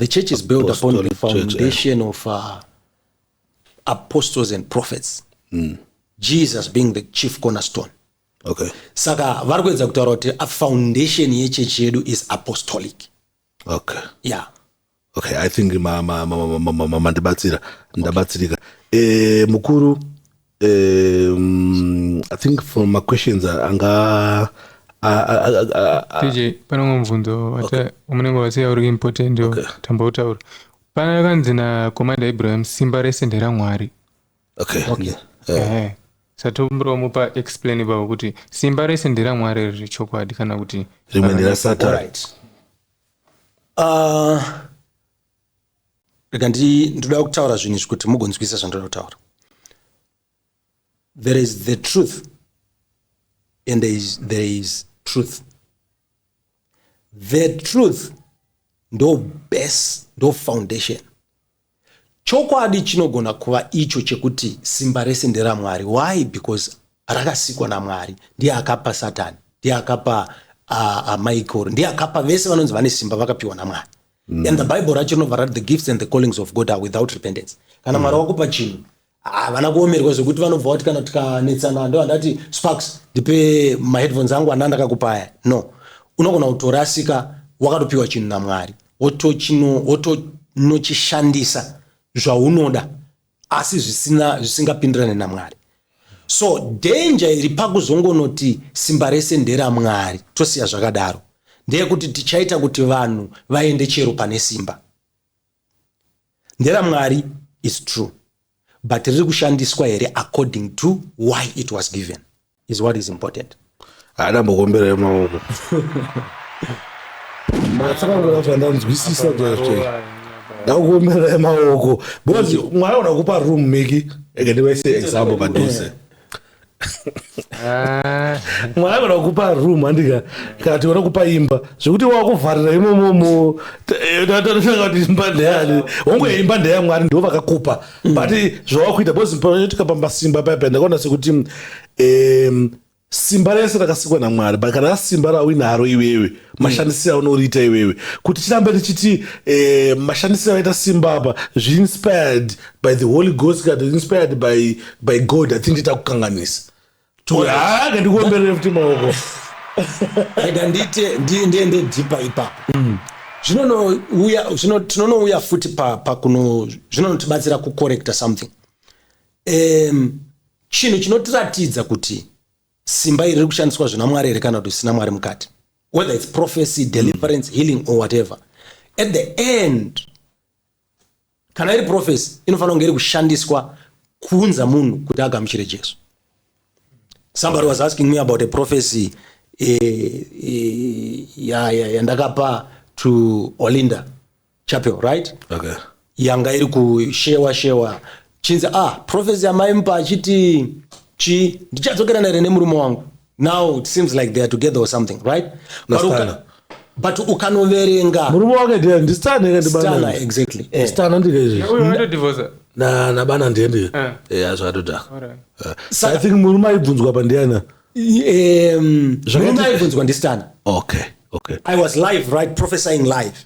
church is built upon the foundation of apostles and prophets. Jesus being the chief cornerstone. Okay. Saka vari kuedza kutaura kuti a foundation yechechi yedu is apostolic. Okay. Yeah. Okay, I think ndabatsirika. Mukuru, I think for my questions anga TJ panamwe mubvunzo unenge wasiya uri important tambotaura. Pana kanzi naCommander Ibrahim simba rese nderaMwari. Okay. Satombro mupa explain bavo kuti simba rese nderaMwari riri chokwadi kana kuti rimwe nderasatani. Rega ndoda kutaura zvinhu kuti mugonzwisa zvandoda kutaura. There is the truth and there is truth. the truth ndo base, ndo foundation. Chokwadi chinogona kuva icho chekuti simba rese nderamwari. Why? Because rakasikwa naMwari, ndiye akapa Satan, ndiye akapa Michael, ndiye akapa vese vanonzi vane simba vakapiwa naMwari. And the Bible racho rinobva rati the gifts and the callings of God are without repentance. Kana Mwari wakupa chinhu havana kuomerwa zvekuti vanobva vati kana tikanetsana ndo handati Sparks ndipe maheadphones angu ana ndakakupa aya. No, unogona kutorasika wakatopiwa chinhu naMwari wotonochishandisa zvaunoda asi zvisingapindirane naMwari. So danger iri pakuzongonoti simba rese nderaMwari tosiya zvakadaro ndeyekuti tichaita kuti vanhu vaende chero pane simba. NderaMwari is true, but riri kushandiswa here according to why it was given is what is important. Adambokombera maoko. Matsanga zvandanzwisisa kwazvo. Ndakukombera maoko. Because Mwari unakupa room Meek, ndiwaise example padhuze. Mwari unakupa room andika kati unakupa imba zvekuti wakuvharira imomo tatatoshanga kuti imba ndeyani wonge imba ndeyaMwari ndo vakakupa but zvawakuita because panoitika pamasimba paya ndakaona sekuti simba rese rakasikwa naMwari but kana simba rawinaro iwewe mashandisiro aunoriita iwewe kuti tirambe tichiti mashandisiro aita simba apa inspired by the Holy Ghost kana inspired by God. I think nditakukanganisa ndikuomberere kuti maoko ega ndiende dhipa ipapo. Tinonouya futi pakuno zvinotibatsira kucorrecta something. Chinhu chinotiratidza kuti simba iri riri kushandiswa zvinaMwari here kana kuti zvisina Mwari mukati, whether it's prophecy, deliverance, healing or whatever, at the end kana iri prophecy inofanira kunge iri kushandiswa kuunza munhu kuti agamuchire Jesu. Somebody was asking me about a prophecy yandakapa to Olinda Chapel, right? Okay. Yanga iri kushewa chinzi prophecy yamaimpa achiti ndichadzokera nare nemurume wangu. Now it seems like they are together or something, right? But ukanoverenga murume wake ndiye ndistana exactly. Stana ndike divorce na bana ndiye azvatota. I think murume aibvunzwa pandiana murume aibvunzwa ndistana. Okay. I was live, right, prophesying live.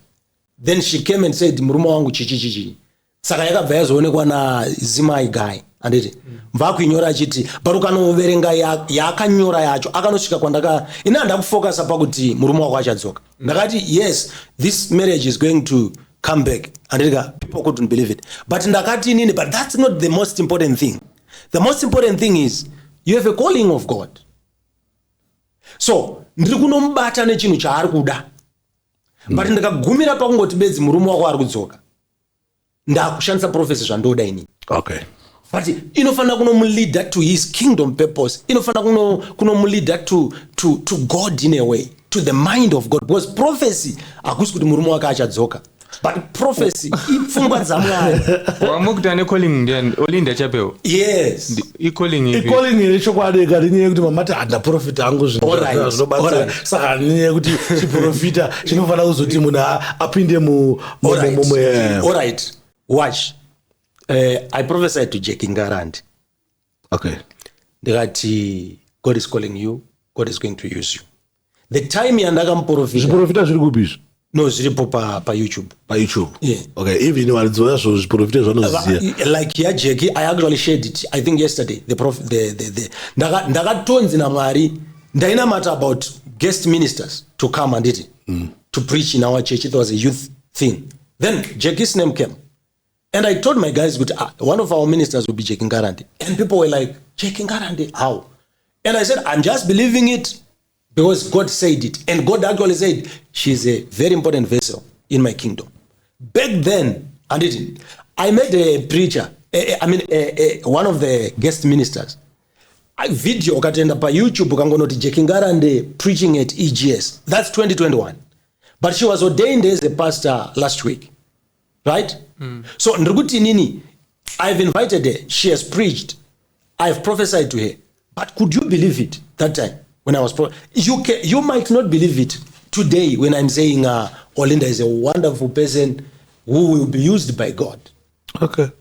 Then she came and said murume wangu chichi saka yakabva yazoonekwa nazimai guy anditi mvakuinyora achiti but ukanoverenga yaakanyora yacho akanosvika kwandaka ina handakufocasa pakuti murume wako achadzoka. Ndakati yes, this marriage is going to come back andika people couldn't believe it, but ndakati inini, but that's not the most important thing. The most important thing is you have a calling of God. So ndiri kunomubata nechinhu chaari kuda but ndikagumira pakungoti bedzi murume wako ari kudzoka ndakushandisa prophecy zvandoda inini. Okay. But inofanira kunomulead to his kingdom purpose, inofanira kunomulead to God in a way, to the mind of God, because prophecy hakusi kuti murume wake achadzoka, but prophecy ipfungwa dzaMwari. wamukuta necalling ndiani Olinda Chapel? Yes. Calling chokwadi kadinyeye kuti mamati handaprofita hangu zvinobatsira saka ninyeye kuti chiprofita chinofanira kuzoti munhu apinde all right. Watch. I prophesied to Jackie Ngarandi. Okay. Ndikati God is calling you, God is going to use you. The time yandakamuprofita zviprofita zviri kupisha no zviripo pa YouTube. Yeah. Okay, even walizoya zvo zviprofita zvanoziya like ya Jackie, I actually shared it I think yesterday. Ndakatonzi naMwari ndainamata about guest ministers to come and to preach in our church. It was a youth thing. Then Jackie's name came. And I told my guys, one of our ministers will be Jackie Ngarandi. And people were like, Jackie Ngarandi, how? And I said, I'm just believing it because God said it. And God actually said, she's a very important vessel in my kingdom. Back then, I met a preacher, one of the guest ministers. Video ukatenda pa YouTube ukangonoti Jackie Ngarandi preaching at EGS. That's 2021. But she was ordained as a pastor last week. Right? So ndikuti nini, I've invited her, she has preached, I've prophesied to her. But could you believe it that time when I was you might not believe it, today when I'm saying Olinda is a wonderful person who will be used by God. Okay.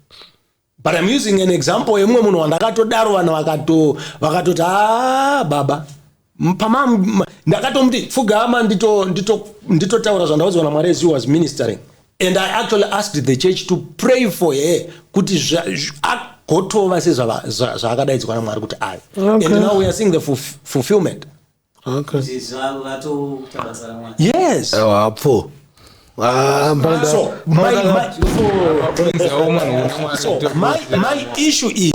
But I'm using an example yemwe munhu wandakatodaro vanhu vakatoti baba ndakatomti pfugama nditotaura zvandaudzwa naMwari as he was ministering, and I actually asked the church to pray for her kuti agotova sezvaakadaidzwa naMwari kuti ayo. And now we are seeing the fulfillment. Okay. Yes. Apho. So my issue is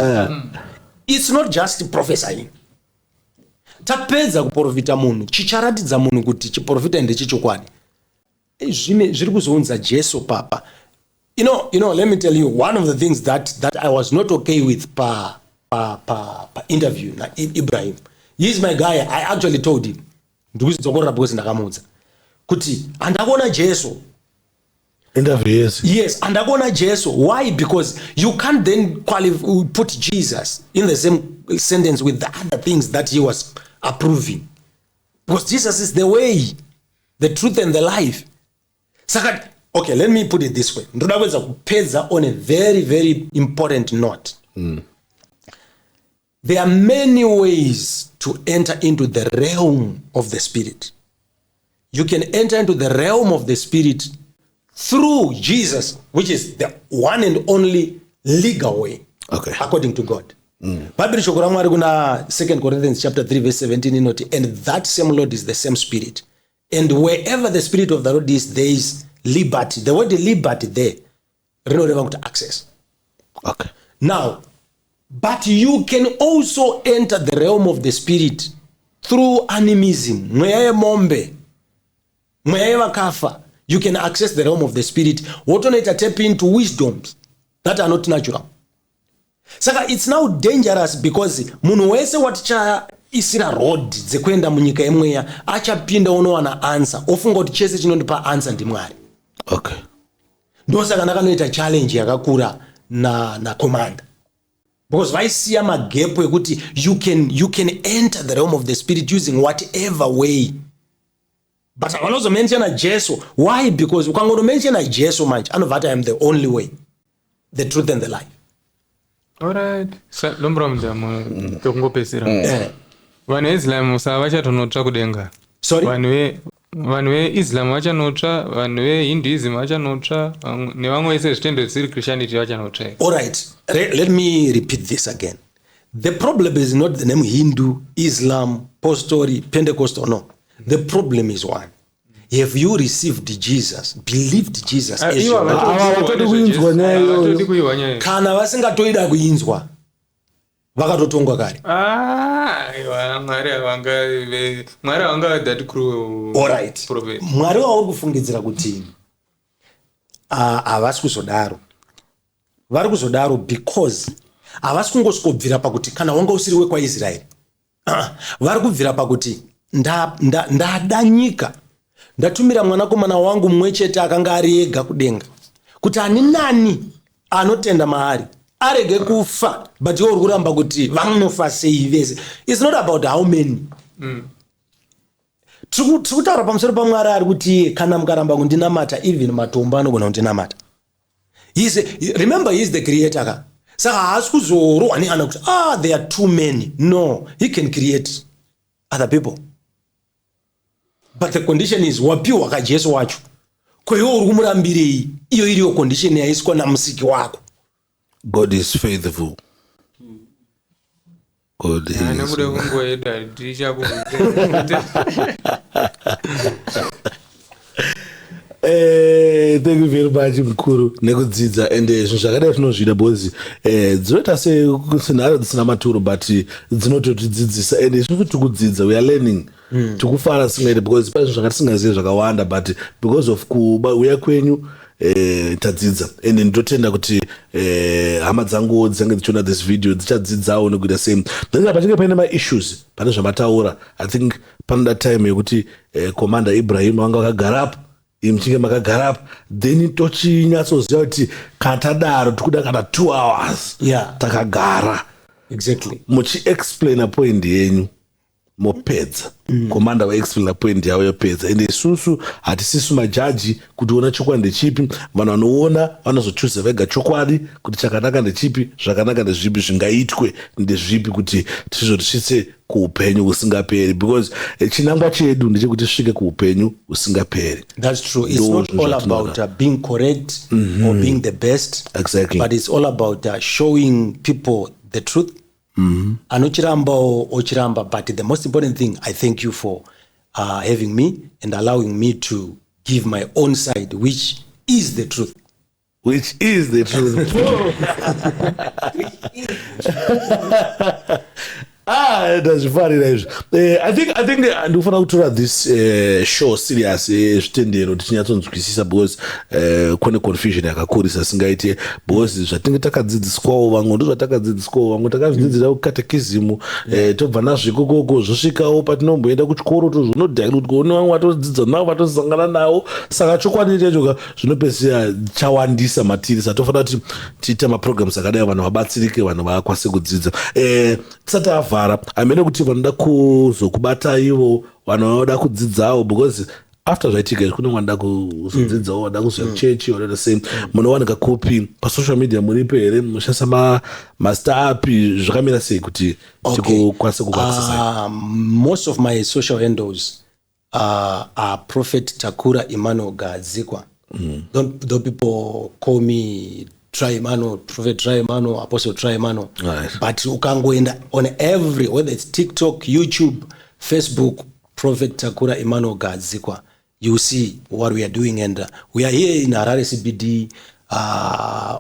it's not just prophesying. Tapedza kuprofita munhu chicharatidza munhu kuti chiprofita ndechichokwadi. Zviri kuzounza Jesu papa. You know, let me tell you one of the things that I was not okay with pa interview na Ibrahim. He is my guy. I actually told him ndikuzidzokorera because ndakamudza kuti andakona Jesu. Interview. Yes, andakona Jesu. Why? Because you can't then put Jesus in the same sentence with the other things that he was approving. Because Jesus is the way, the truth and the life. Second, okay, let me put it this way. Ndoda kuweza kupedza on a very, very important note. There are many ways to enter into the realm of the spirit. You can enter into the realm of the spirit through Jesus, which is the one and only legal way, okay, according to God. Bible shokora Mwari kuna 2 Corinthians chapter 3 verse 17 inoti, and that same Lord is the same spirit, and wherever the spirit of the Lord is, there is liberty. The word liberty there renoreva to access. Okay. Now, but you can also enter the realm of the spirit through animism. Mweyaye mombe, mweyaye wakafa. You can access the realm of the spirit. What on it tap into wisdoms that are not natural. Saka it's now dangerous because munhu wese waticha isira road dzekuenda munyika yemweya achapinda unowana answer ofunga kuti chese chinondipa answer ndiMwari. Okay. Ndosaka ndakanoita challenge yakakura na commander, because vaisiya magepo ekuti you can enter the realm of the spirit using whatever way. But I also mention Jesu. Why? Because you can mention Jesu much. I know that I am the only way, the truth and the life. Alright. Lombramdamu tongopesera. Vanhu veIslam vachatonotsva kudenga. Sorry? Vanhu veIslam vachanotsva, vanhu veHinduism vachanotsva, nevamwe vese zvitendo zvisiri Christianity vachanotsva. Alright. Let me repeat this again. The problem is not the name Hindu, Islam, Apostle, Pentecostal, no. The problem is one. Have you received Jesus, believed Jesus as your Lord? Kana vasingatoida kuinzwa vakatotongwa kare. Mwari vanga that crew. Alright. Mwari wauri kufungidzira kuti havasi kuzodaro. Vari kuzodaro because havasi kungosvikobvira pakuti kana wanga usiri wekwaIsraeri. Vari kubvira pakuti ndada nyika, ndatumira mwanakomana wangu mumwe chete akanga ari ega kudenga kuti ani nani anotenda maari arege kufa, but iwo uri kuramba kuti vanofa sei vese. It's not about how many. Tiri kutaura pamusoro paMwari ari kuti kana mukaramba kundinamata even matombo anogona kundinamata. Remember, he is the creator ka. Saka haasi kuzorohwa neana kuti there are too many. No, he can create other people. But the condition is wapiwa ka Jesu wacho. Kwa hiyo uri kumurambirei, iyo iriyo condition yaiswa na musiki wako. God is faithful. God is thank you very much mkuru nekudzidza and zvinhu zvakadai tinozvida because dzinoita senharo dzisina maturo but dzinototidzidzisa and isusu tikudzidza we are learning tikufara singete because pane zvinhu zvakatisingazivi zvakawanda but because of kuuya kwenyu tadzidza and ndotenda kuti hama dzangu dzange dzichiona this video dzichadzidzawo nekuita same then pachinge paine maissues pane zvamataura. I think panoda time yekuti commander Ibrahim wanga wakagarapo mchinge makagarapo then tochinyatsoziva kuti kana tadaro tikuda kana 2 hours takagara exactly muchiexplaina point yenyu mopedza komanda waexplaina point yavo yopedza ende isusu hatisisu majaji kuti ona chokwadi ndechipi. Vanhu vanoona vanozochuza vega chokwadi kuti chakanaka ndechipi, zvakanaka ndezvipi, zvingaitwe ndezvipi kuti tizotisvitse kuupenyu husingaperi, because chinangwa chedu ndechekuti tisvike kuupenyu husingaperi. That's true. It's not all about being correct or being the best. Exactly. But it's all about showing people the truth. Anochiramba ochiramba, but the most important thing, I thank you for having me and allowing me to give my own side, which is the truth. Which is the truth. That's funny. I think ndofana kutora this show serious zvitendero tichinyatsonzwisisa, because kune confusion yakakurisa singaite, because zvatinge takadzidziswawo vamwe ndozvatakadzidziswawo vamwe takazvidzidzira kukatekizimu, tobva nazvikokoko zvosvikawo patinomboenda kuchikoro tozvonodhairutwa kune vamwe vatodzidza navo vatosangana navo, saka chokwadi chacho zvinopedzisira chawandisa matiri. Saka tofanira kuti tiite maprograms akadai vanhu vabatsirike, vanhu vakwanise kudzidza. Tisati avhara, amene kuti vanoda kuzokubata ivo, vanhu vanoda kudzidzawo, because after zvaitika kune vanoda kuzodzidzawo, vanoda kuzoya kuchechi, vanoda sei, munowanika kupi pasocial media, muripo here, munoshandisa mazita api, zvakamira sei kuti tikukwanise kukuaccessa? Most of my social handles are Prophet Takura Emmanuel Gadzikwa. Don't people call me Try Emmanuel, Prophet Try Emmanuel, Apostle Try Emmanuel. Right. But you can go on every, whether it's TikTok, YouTube, Facebook, Prophet Takura Emmanuel Gadzikwa. You see what we are doing, and we are here in Harare CBD,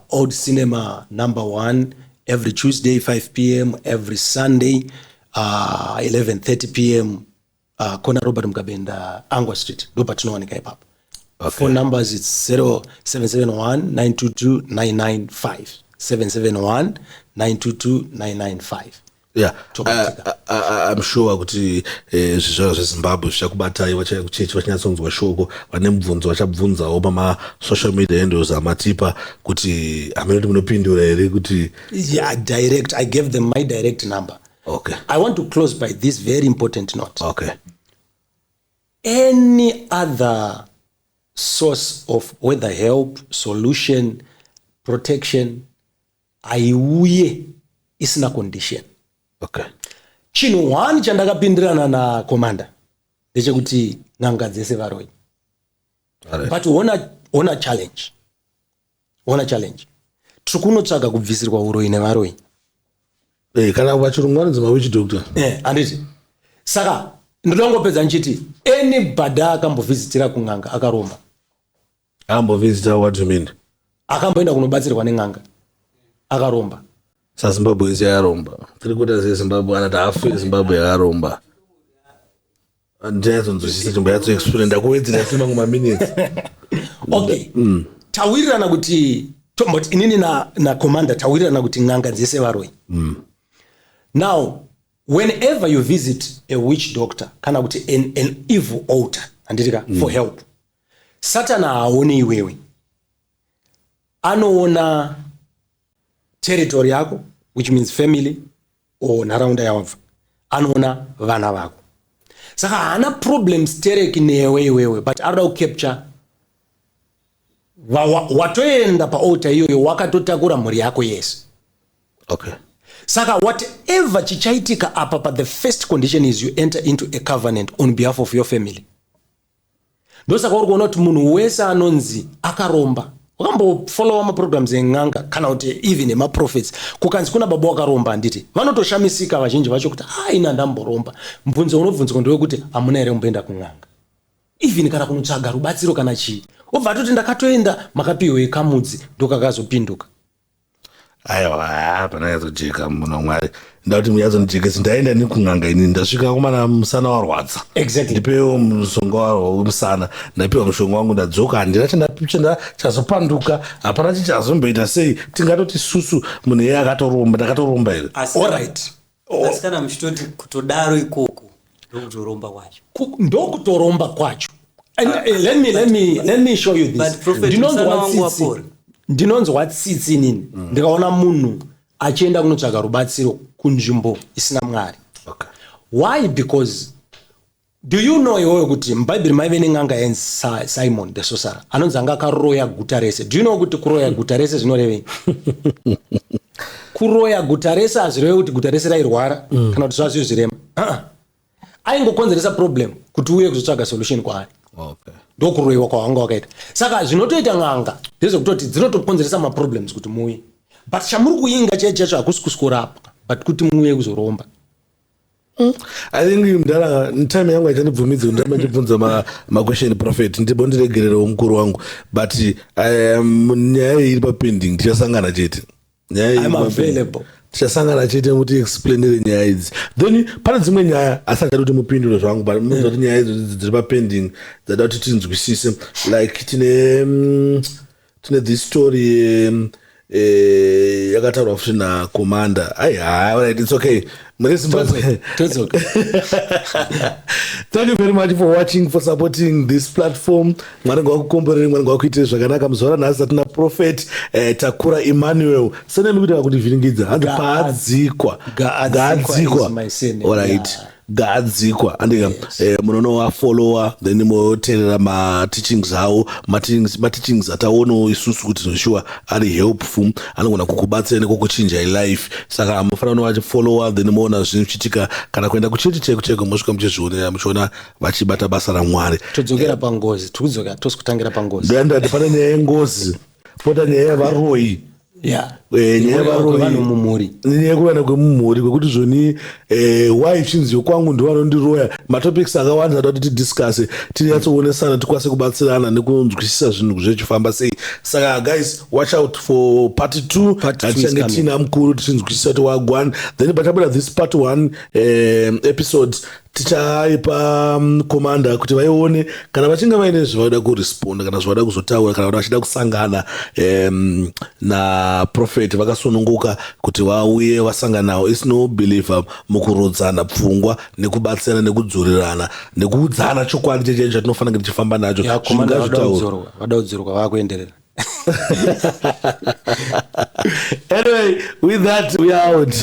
Old Cinema #1, every Tuesday 5 p.m, every Sunday 11:30 p.m, Kona Robert Mgabenda, Angwa Street, Dopatinowanika Hip Hop. Okay. Phone numbers, it's 0771-922-995. 771-922-995. Yeah, I'm sure kuti zvizvarwa zvezimbabwe zvichakubatai, vachakuchechi vachinyatsonzwa shoko, vane mubvunzo vachabvunzawo pama-social media handles amatipa kuti hamene kuti munopindura here kuti... Yeah, direct. I gave them my direct number. Okay. I want to close by this very important note. Okay. Any other source of whether help, solution, protection, aiuye isina condition. Okay. Chinhu one chandakapindirana na komanda ndechekuti n'anga dzese varoi. But ona challenge. Tiri kunotsvaga kubvisirwa uroi nevaroi. Kana vachirungu vanonzima witch doctor. Handiti. Saka ndinongopedza nchiti anybody akambovhizitira kun'anga akaromba. Ambovhizita, what do you mean? Akamboenda kunobatsirwa nen'anga akaromba. Zimbabwe isi yaromba. Tiri kuita seZimbabwe anati hafu Zimbabwe yaromba. Ndinyatsonzwisisa chimboyatsoexplain, ndakuwedzera kuti mamwe maminutes. Okay. Tawirirana kuti but inini na commander tawirirana kuti n'anga dzese varoi. Now, whenever you visit a witch doctor, kana kuti an evil altar, anditika for help, Satana haoni iwewe. Anoona territory yako, which means family or nharaunda yawabva. Anoona vana vako. Saka hana problems tereki newe iwewe, but anoda kucapture watoenda pa altar iyoyo wakatotakura mhuri yako yese. Okay. Saka whatever chichaitika apa, but the first condition is you enter into a covenant on behalf of your family. Ndosaka uri kuona kuti munhu wese anonzi akaromba. Wakambofollowa maprograms eng'anga kana kuti even emaprophets, kukanzi kuna baba wakaromba handiti, vanotoshamisika vazhinji vacho kuti ina ndamboromba. Mubvunzo unobvunzwa ndewekuti hamuna here kumboenda kun'anga, even kana kunotsvaga rubatsiro kana chii. Obva atoti ndakatoenda makapiwe kamudzi ndokakazopinduka. Aiwa, panayazojeka munhu Mwari. Ndauti muyazonijekesa, ndaenda nekun'anga ini, ndasvika kumana musana warwadza. Exactly. Ndipewo mushonga wemusana, ndapiwa mushonga wangu, ndadzoka, handina chazopanduka, hapana chichazomboita sei, tingatoti susu munhu iye akatoromba, ndakatoromba here. All right. Asi kana muchitoti kutodaro ikoko ndokutoromba kwacho. Ndokutoromba kwacho. Let me show you this. But Prophet musana wangu wapora. Ndinonzwa tsitsi nini, ndikaona munhu achienda kunotsvaga rubatsiro kunzvimbo isina Mwari. Okay. Why? Because do you know iwewe kuti mBhayibheri maive nen'anga yanzi Simon the sorcerer anonzi anga akaroya guta rese. Do you know kuti kuroya guta rese zvinorevei? Kuroya guta rese hazvireve kuti guta rese rairwara kana kuti zvazvo zvirema. Aingokonzeresa problem kuti uye kuzotsvaga solution kwaari. Okay. Ndokuroyiwa kwawanga wakaita. Saka zvinotoita n'anga ndezvekutoti dzinotokonzeresa maproblems kuti muuye. But chamuri kuinga chacho hakusi kuskorapwa but kuti muuye kuzoromba. I think mdara time yangu haichandibvumidzi kuti ndamba ndibvunza maquestion prophet ndipo ndiregererewo mukuru wangu but nyaya iri papending tichasangana chete. I'm available. Tichasangana chete kuti explainere nyaya idzi. Then pane dzimwe nyaya asi achada kuti mupindure zvangu but munoziva kuti nyaya idzi dziri papending dzada kuti tinzwisise like tine this story yakataurwa futi nakomanda. Alright, it's okay. It's okay. Thank you very much for watching, for supporting this platform. Mwari ngakukomborere, Mwari ngakuitire zvakanaka. Muzora nhasi tatina prophet Takura Emmanuel. Surname kuti vakundivhiringidza hanzi Gaadzikwa. Gaadzikwa is my surname. Alright. Yeah. Gaadzikwa andika munonowa follower then moteerera mateachings awo mateachings ataonawo isusu kuti noshua ari helpful anogona kukubatsira nekukuchinja life. Saka mufanira kuva follower then moona zvinhu zvichiitika kana kuenda kuchechi cheko mosvika muchizvionera muchiona vachibata basa raMwari. Todzokera pangozi tosikutangira pangozi ndandati pane nyaya yengozi pota nyaya yavaroyi. Nyaya yekuvana kwemumhuri kwekuti zvoni wife chinziyo kwangu ndivanondiroya matopics akawanda ada kuti tidiscuse tinyatsoonesana tikwanise kubatsirana nekunzwisisa zvinhu zvechifamba sei. Saka guys watch out for part 2 atichange tina mukuru tichinzwisisa kuti wagwana then pachabuda this part 1 episode tichaipa komanda kuti vaione kana vachinge vaine zvavada kuresponda kana zvavada kuzotaura kana kuti vachida kusangana naprofeti vakasununguka kuti vauye vasangana nawo. Is no believer mukurodzana pfungwa nekubatsirana nekudzorerana nekuudzana chokwadi chechecho chatinofanira tichifamba nacho. vadaudzorwa vakuenderera. Anyway, with that we are out.